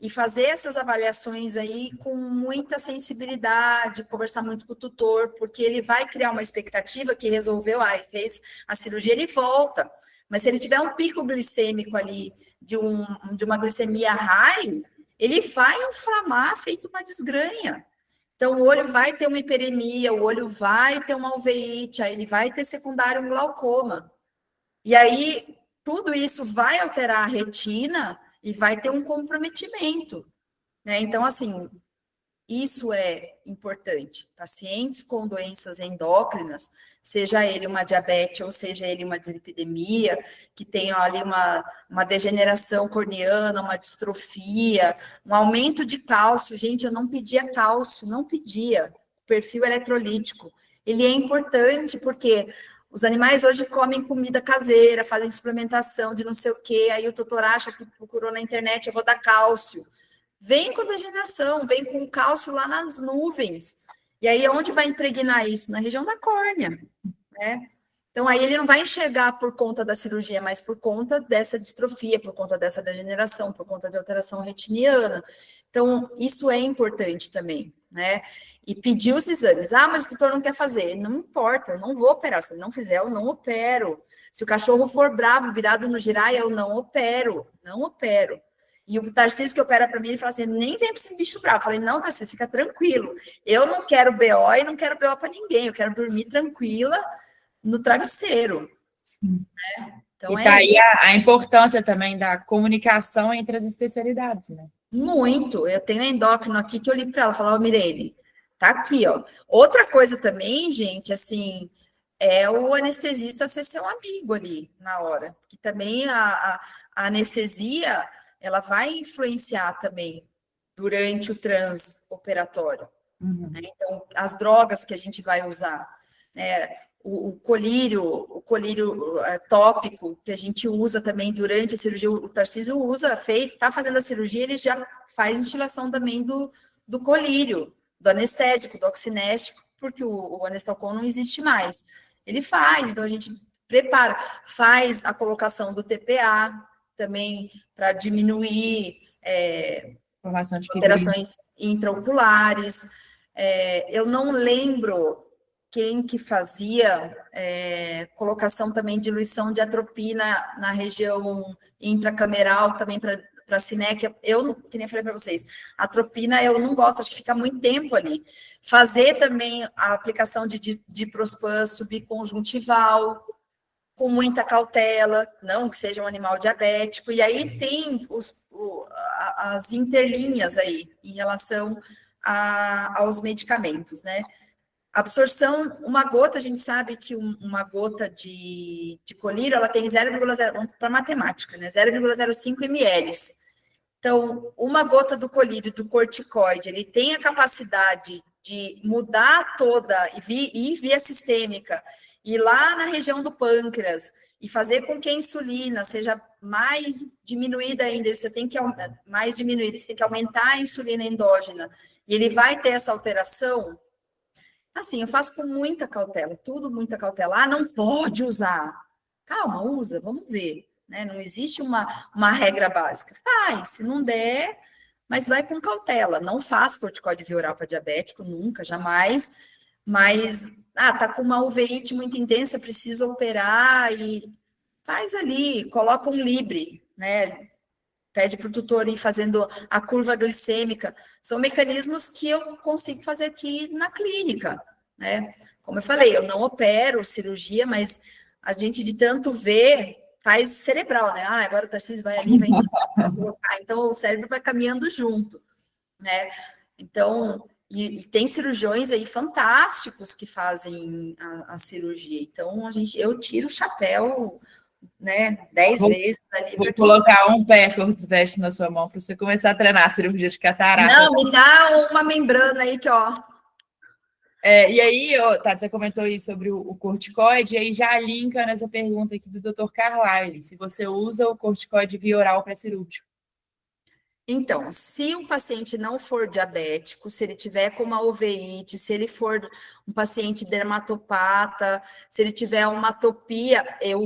e fazer essas avaliações aí com muita sensibilidade, conversar muito com o tutor, porque ele vai criar uma expectativa que resolveu, fez a cirurgia, ele volta. Mas se ele tiver um pico glicêmico ali de uma glicemia high, ele vai inflamar feito uma desgranha. Então, o olho vai ter uma hiperemia, o olho vai ter uma uveíte, aí ele vai ter secundário um glaucoma. E aí, tudo isso vai alterar a retina e vai ter um comprometimento, né? Então, assim, isso é importante. Pacientes com doenças endócrinas, seja ele uma diabetes ou seja ele uma dislipidemia, que tenham ali uma degeneração corneana, uma distrofia, um aumento de cálcio. Gente, eu não pedia cálcio, não pedia. Perfil eletrolítico. Ele é importante porque os animais hoje comem comida caseira, fazem suplementação de não sei o quê, aí o tutor acha que procurou na internet, eu vou dar cálcio. Vem com degeneração, vem com cálcio lá nas nuvens. E aí, onde vai impregnar isso? Na região da córnea, né? Então, aí ele não vai enxergar por conta da cirurgia, mas por conta dessa distrofia, por conta dessa degeneração, por conta de alteração retiniana. Então, isso é importante também, né? E pedir os exames. Mas o tutor não quer fazer. Não importa, eu não vou operar. Se ele não fizer, eu não opero. Se o cachorro for bravo, virado no giraia, eu não opero. Não opero. E o Tarcísio que opera para mim, ele fala assim, nem vem para esses bichos bravos. Eu falei, não, Tarcísio, fica tranquilo. Eu não quero BO e não quero BO para ninguém. Eu quero dormir tranquila no travesseiro. Sim. Né? Então, e tá aí a importância também da comunicação entre as especialidades, né? Muito. Eu tenho endócrino aqui que eu ligo para ela, falo, Mirelle, tá aqui, ó. Outra coisa também, gente, assim, é o anestesista ser seu amigo ali na hora. Que também a anestesia, ela vai influenciar também durante o transoperatório. Né? Então, as drogas que a gente vai usar, né? o colírio tópico, que a gente usa também durante a cirurgia, o Tarcísio usa, está fazendo a cirurgia, ele já faz instilação também do colírio, do anestésico, do oxinéstico, porque o anestalcon não existe mais. Ele faz, então a gente prepara, faz a colocação do TPA também para diminuir alterações intraoculares. Eu não lembro quem que fazia colocação também de diluição de atropina na região intracameral, também para a sinéquia. Eu, que nem falei para vocês, atropina eu não gosto, acho que fica muito tempo ali. Fazer também a aplicação de diprospan subconjuntival, com muita cautela, não que seja um animal diabético, e aí tem as interlinhas aí, em relação aos medicamentos, né? Absorção, uma gota, a gente sabe que uma gota de colírio, ela tem 0,0, vamos para matemática, né? 0,05 ml. Então, uma gota do colírio, do corticoide, ele tem a capacidade de mudar toda, e via sistêmica, ir lá na região do pâncreas, e fazer com que a insulina seja mais diminuída ainda, você tem que aumentar a insulina endógena, e ele vai ter essa alteração. Assim, eu faço com muita cautela, tudo muita cautela. Não pode usar. Calma, usa, vamos ver. Né? Não existe uma regra básica. Faz, se não der, mas vai com cautela. Não faço corticoide via oral para diabético, nunca, jamais. Mas, tá com uma uveíte muito intensa, precisa operar e faz ali, coloca um Libre, né? Pede para o tutor ir fazendo a curva glicêmica. São mecanismos que eu consigo fazer aqui na clínica, né? Como eu falei, eu não opero cirurgia, mas a gente de tanto ver faz cerebral, né? Agora o Tarcísio vai ali, vai ensinar, então o cérebro vai caminhando junto, né? Então, e tem cirurgiões aí fantásticos que fazem a cirurgia. Então, eu tiro o chapéu, né, 10 vezes ali. Vou colocar um pé Kurzweil na sua mão para você começar a treinar a cirurgia de catarata. Não, me dá uma membrana aí que, ó. E aí, Tati, você comentou aí sobre o corticoide, e aí já linka nessa pergunta aqui do Dr. Carlyle, se você usa o corticoide via oral pré-cirúrgico. Então, se um paciente não for diabético, se ele tiver com uma uveíte, se ele for um paciente dermatopata, se ele tiver uma atopia, eu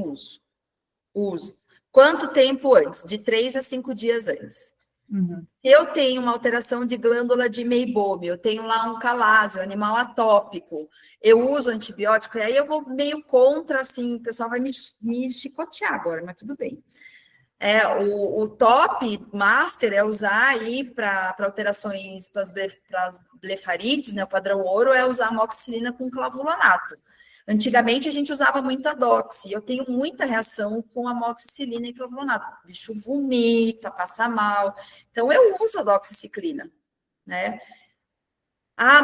uso. Quanto tempo antes? De 3 a 5 dias antes. Uhum. Se eu tenho uma alteração de glândula de Meibomi, eu tenho lá um calásio, animal atópico, eu uso antibiótico, e aí eu vou meio contra, assim, o pessoal vai me chicotear agora, mas tudo bem. O top master é usar aí para alterações para as blefarites, né? O padrão ouro é usar amoxicilina com clavulanato. Antigamente a gente usava muito a doxy, eu tenho muita reação com amoxicilina e clavulanato. O bicho vomita, passa mal. Então eu uso a doxiciclina, né?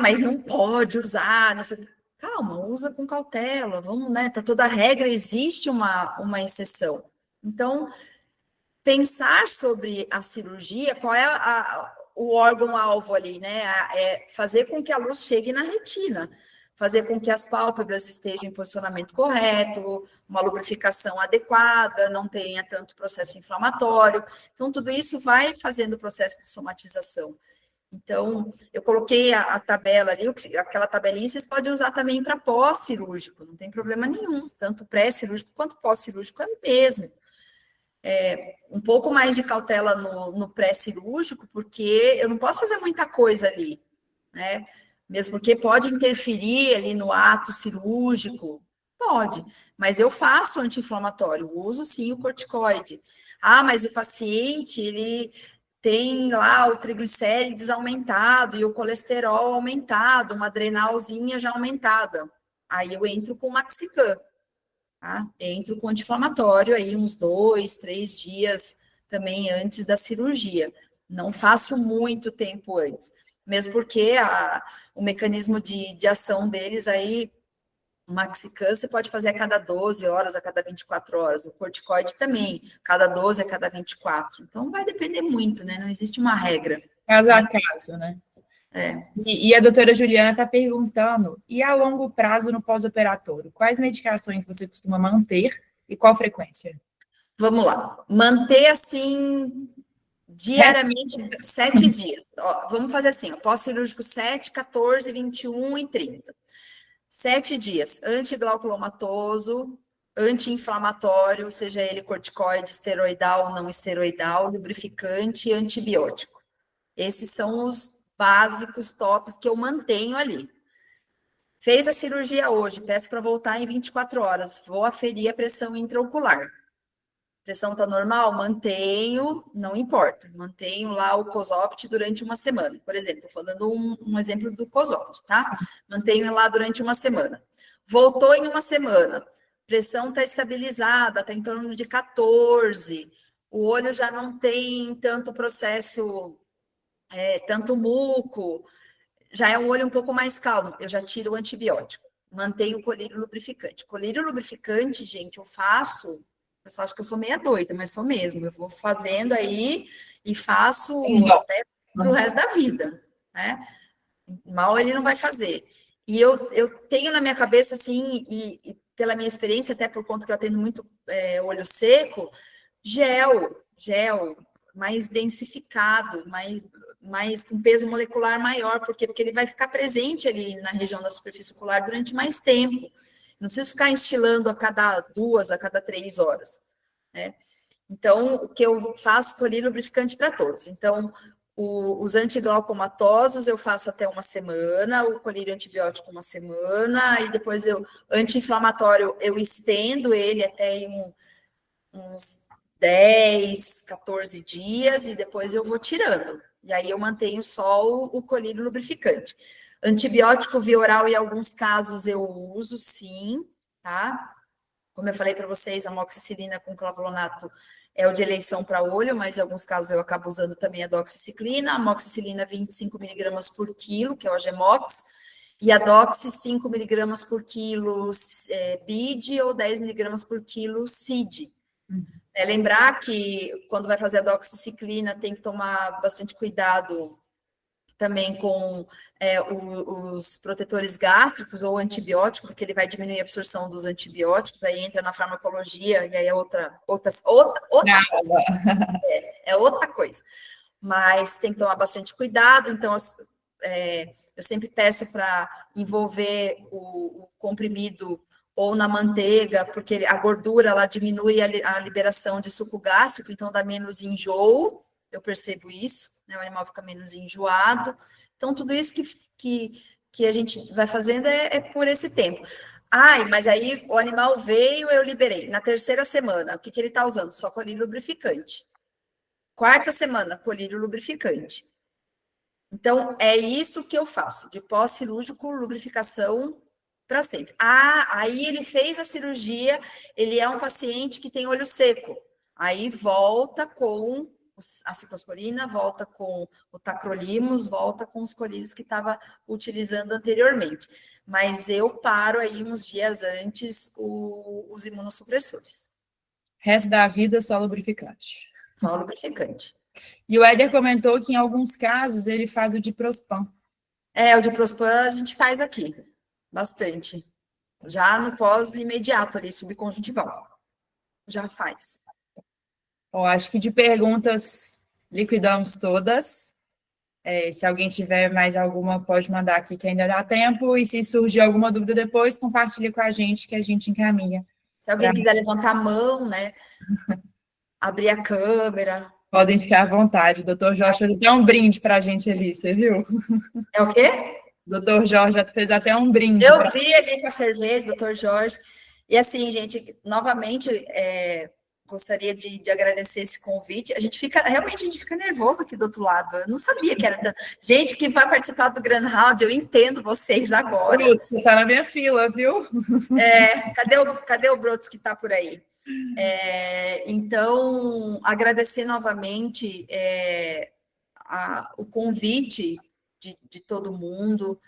Mas não pode usar, não sei. Calma, usa com cautela, vamos, né? Para toda regra existe uma exceção. Então, pensar sobre a cirurgia, qual é o órgão-alvo ali, né? É fazer com que a luz chegue na retina, fazer com que as pálpebras estejam em posicionamento correto, uma lubrificação adequada, não tenha tanto processo inflamatório. Então, tudo isso vai fazendo o processo de somatização. Então, eu coloquei a tabela ali, aquela tabelinha vocês podem usar também para pós-cirúrgico, não tem problema nenhum, tanto pré-cirúrgico quanto pós-cirúrgico é o mesmo. Um pouco mais de cautela no pré-cirúrgico, porque eu não posso fazer muita coisa ali, né? Mesmo porque pode interferir ali no ato cirúrgico, pode, mas eu faço anti-inflamatório, uso sim o corticoide. Mas o paciente, ele tem lá o triglicérides aumentado e o colesterol aumentado, uma adrenalzinha já aumentada. Aí eu entro com Maxicam. Tá? Entro com anti-inflamatório aí uns 2, 3 dias também antes da cirurgia. Não faço muito tempo antes, mesmo porque o mecanismo de ação deles aí, o Maxicam você pode fazer a cada 12 horas, a cada 24 horas. O corticoide também, cada 12 a cada 24. Então vai depender muito, né? Não existe uma regra. Caso a caso, né? E a doutora Juliana está perguntando, e a longo prazo no pós-operatório, quais medicações você costuma manter e qual frequência? Vamos lá. Manter assim diariamente 7 dias. Ó, vamos fazer assim: ó, pós-cirúrgico 7, 14, 21 e 30. 7 dias. Antiglauculomatoso, anti-inflamatório, seja ele corticoide, esteroidal, não esteroidal, lubrificante e antibiótico. Esses são os básicos, tops que eu mantenho ali. Fez a cirurgia hoje, peço para voltar em 24 horas. Vou aferir a pressão intraocular. Pressão está normal? Mantenho, não importa. Mantenho lá o COSOPT durante uma semana. Por exemplo, estou falando um exemplo do COSOPT, tá? Mantenho lá durante uma semana. Voltou em uma semana. Pressão está estabilizada, está em torno de 14. O olho já não tem tanto processo, tanto muco. Já é um olho um pouco mais calmo. Eu já tiro o antibiótico. Mantenho o colírio lubrificante. Colírio lubrificante, gente, eu faço. O pessoal acha que eu sou meia doida, mas sou mesmo. Eu vou fazendo aí e faço até para o resto da vida, né? Mal ele não vai fazer. E eu tenho na minha cabeça, assim, e pela minha experiência, até por conta que eu atendo muito olho seco, gel mais densificado, mais com peso molecular maior, porque ele vai ficar presente ali na região da superfície ocular durante mais tempo. Não precisa ficar instilando a cada 2, a cada 3 horas, né? Então, o que eu faço, colírio lubrificante para todos. Então, os antiglaucomatosos eu faço até uma semana, o colírio antibiótico uma semana, e depois anti-inflamatório, eu estendo ele até uns 10, 14 dias, e depois eu vou tirando. E aí eu mantenho só o colírio lubrificante. Antibiótico via oral, em alguns casos, eu uso, sim, tá? Como eu falei para vocês, a amoxicilina com clavulato é o de eleição para olho, mas em alguns casos eu acabo usando também a doxiciclina, a amoxicilina 25 miligramas por quilo, que é o Gemox, e a doxi 5 miligramas por quilo BID ou 10 miligramas por quilo CID. Lembrar que quando vai fazer a doxiciclina tem que tomar bastante cuidado também com os protetores gástricos ou antibiótico, porque ele vai diminuir a absorção dos antibióticos, aí entra na farmacologia, e aí é outra coisa. É outra coisa. Mas tem que tomar bastante cuidado, então eu sempre peço para envolver o comprimido ou na manteiga, porque a gordura ela diminui a liberação de suco gástrico, então dá menos enjoo, eu percebo isso, né? O animal fica menos enjoado. Então, tudo isso que a gente vai fazendo é por esse tempo. Ai, mas aí o animal veio, eu liberei. Na terceira semana, o que ele está usando? Só colírio lubrificante. Quarta semana, colírio lubrificante. Então, é isso que eu faço, de pós-cirúrgico, lubrificação para sempre. Aí ele fez a cirurgia, ele é um paciente que tem olho seco. Aí volta com a ciclosporina, volta com o tacrolimus, volta com os colírios que estava utilizando anteriormente. Mas eu paro aí uns dias antes os imunossupressores. Resto da vida, só lubrificante. Só lubrificante. E o Éder comentou que em alguns casos ele faz o diprospan. O diprospan a gente faz aqui, bastante. Já no pós-imediato ali, subconjuntival. Já faz. Bom, acho que de perguntas liquidamos todas. Se alguém tiver mais alguma, pode mandar aqui que ainda dá tempo. E se surgir alguma dúvida depois, compartilhe com a gente que a gente encaminha. Se alguém quiser levantar a mão, né? Abrir a câmera. Podem ficar à vontade. O doutor Jorge fez até um brinde para a gente ali, você viu? É o quê? O doutor Jorge já fez até um brinde. Eu vi ali com a cerveja, doutor Jorge. E assim, gente, novamente, gostaria de agradecer esse convite. Realmente a gente fica nervoso aqui do outro lado. Eu não sabia que era gente que vai participar do Grand Round. Eu entendo vocês agora. Brutus, você está na minha fila, viu? Cadê o Brutus que está por aí? Então, agradecer novamente o convite de todo mundo,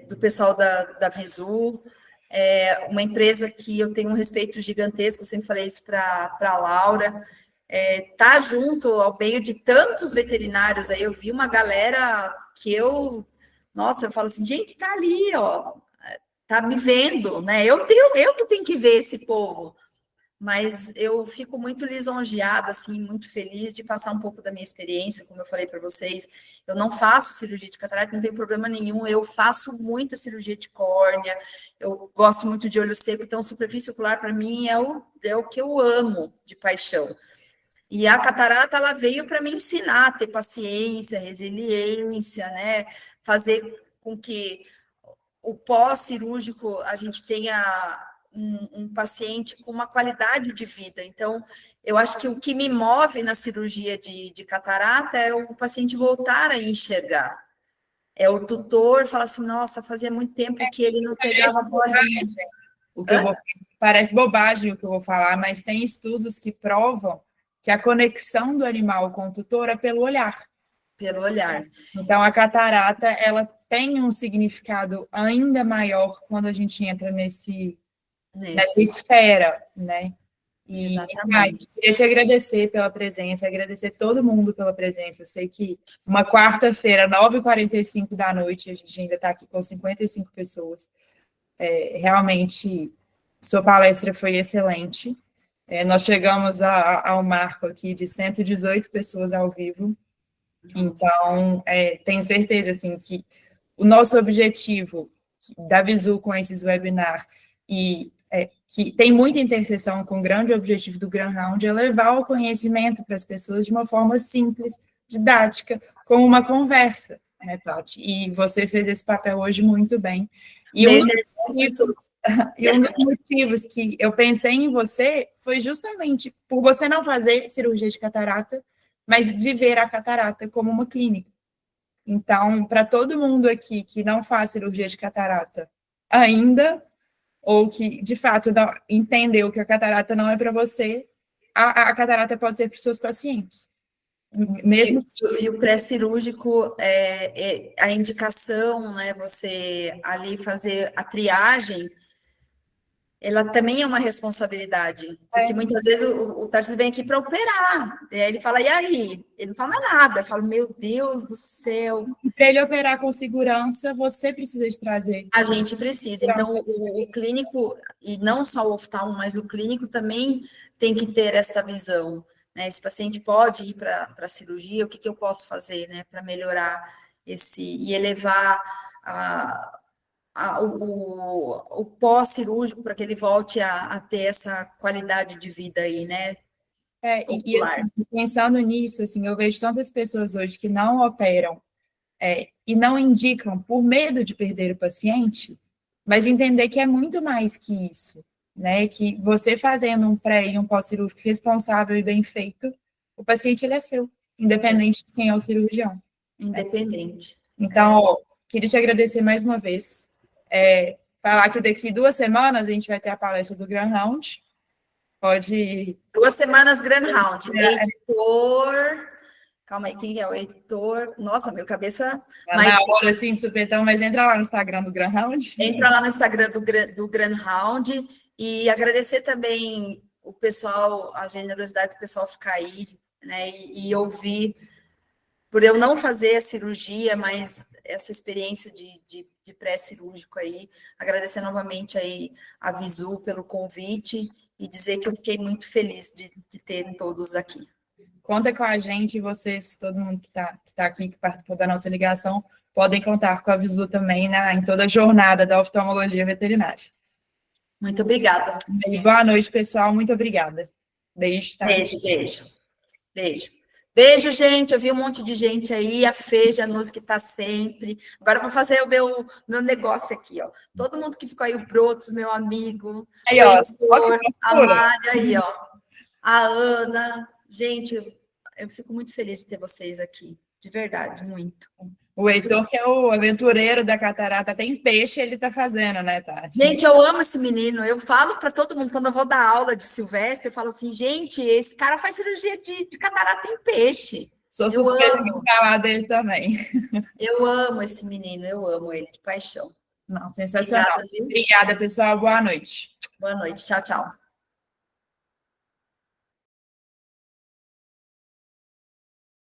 do pessoal da Visu, uma empresa que eu tenho um respeito gigantesco, eu sempre falei isso para a Laura, tá junto ao meio de tantos veterinários. Aí eu vi uma galera que eu falo assim, gente, tá ali, ó, tá me vendo, né? Eu que tenho que ver esse povo. Mas eu fico muito lisonjeada, assim, muito feliz de passar um pouco da minha experiência, como eu falei para vocês. Eu não faço cirurgia de catarata, não tem problema nenhum. Eu faço muita cirurgia de córnea, eu gosto muito de olho seco, então superfície ocular para mim é o que eu amo de paixão. E a catarata, ela veio para me ensinar a ter paciência, resiliência, né? Fazer com que o pós-cirúrgico a gente tenha um paciente com uma qualidade de vida. Então, eu acho que o que me move na cirurgia de catarata é o paciente voltar a enxergar. É o tutor falar assim, nossa, fazia muito tempo que ele não pegava bolinha. Parece bobagem o que eu vou falar, mas tem estudos que provam que a conexão do animal com o tutor é pelo olhar. Pelo olhar. Então, a catarata, ela tem um significado ainda maior quando a gente entra nessa esfera, né? Exatamente. Queria te agradecer pela presença, agradecer todo mundo pela presença. Eu sei que uma quarta-feira, 9h45 da noite, a gente ainda está aqui com 55 pessoas. Realmente, sua palestra foi excelente. Nós chegamos ao marco aqui de 118 pessoas ao vivo. Então, tenho certeza, assim, que o nosso objetivo da Visu com esses webinars, que tem muita interseção com o grande objetivo do Grand Round, é levar o conhecimento para as pessoas de uma forma simples, didática, como uma conversa, né, Tati? E você fez esse papel hoje muito bem. E um dos motivos que eu pensei em você foi justamente por você não fazer cirurgia de catarata, mas viver a catarata como uma clínica. Então, para todo mundo aqui que não faz cirurgia de catarata ainda, ou que, de fato, não entendeu que a catarata não é para você, a catarata pode ser para os seus pacientes. Mesmo... E o pré-cirúrgico, a indicação, né, você ali fazer a triagem, ela também é uma responsabilidade, porque muitas vezes o Tarcísio vem aqui para operar, e aí ele fala, e aí? Ele não fala nada, eu falo, meu Deus do céu. E para ele operar com segurança, você precisa de trazer. A gente precisa, então o clínico, e não só o oftalmo, mas o clínico também tem que ter essa visão, né? Esse paciente pode ir para a cirurgia, o que eu posso fazer, né, para melhorar e elevar o pós-cirúrgico para que ele volte a ter essa qualidade de vida aí, né? E assim, pensando nisso, assim, eu vejo tantas pessoas hoje que não operam e não indicam por medo de perder o paciente, mas entender que é muito mais que isso, né? Que você fazendo um pré e um pós-cirúrgico responsável e bem feito, o paciente ele é seu, independente de quem é o cirurgião. Independente. Né? Então, queria te agradecer mais uma vez. Falar que daqui 2 semanas a gente vai ter a palestra do Grand Round. Pode... 2 semanas Grand Round. Heitor... Calma aí, quem é o Heitor? Nossa, minha cabeça... Na hora, assim, de supetão, mas entra lá no Instagram do Grand Round. Entra lá no Instagram do Grand Round e agradecer também o pessoal, a generosidade do pessoal ficar aí, né, e ouvir, por eu não fazer a cirurgia, mas essa experiência de pré-cirúrgico aí, agradecer novamente aí a Visu pelo convite e dizer que eu fiquei muito feliz de ter todos aqui. Conta com a gente, vocês, todo mundo que está aqui, que participou da nossa ligação, podem contar com a Visu também em toda a jornada da oftalmologia veterinária. Muito obrigada. E boa noite, pessoal. Muito obrigada. Beijo, tá? Beijo, gente. Eu vi um monte de gente aí. A Fê Janus, que está sempre. Agora eu vou fazer o meu negócio aqui, ó. Todo mundo que ficou aí, o Brotos, meu amigo. Aí, ó. A Mária aí, ó. A Ana. Gente, eu fico muito feliz de ter vocês aqui. De verdade, muito. O Heitor, que é o aventureiro da catarata, tem peixe, ele tá fazendo, né, Tati? Gente, eu amo esse menino. Eu falo para todo mundo, quando eu vou dar aula de Silvestre, eu falo assim, gente, esse cara faz cirurgia de catarata em peixe. Sou suspeita de falar dele também. Eu amo esse menino, eu amo ele de paixão. Não, sensacional. Obrigada, pessoal. Boa noite. Boa noite. Tchau, tchau.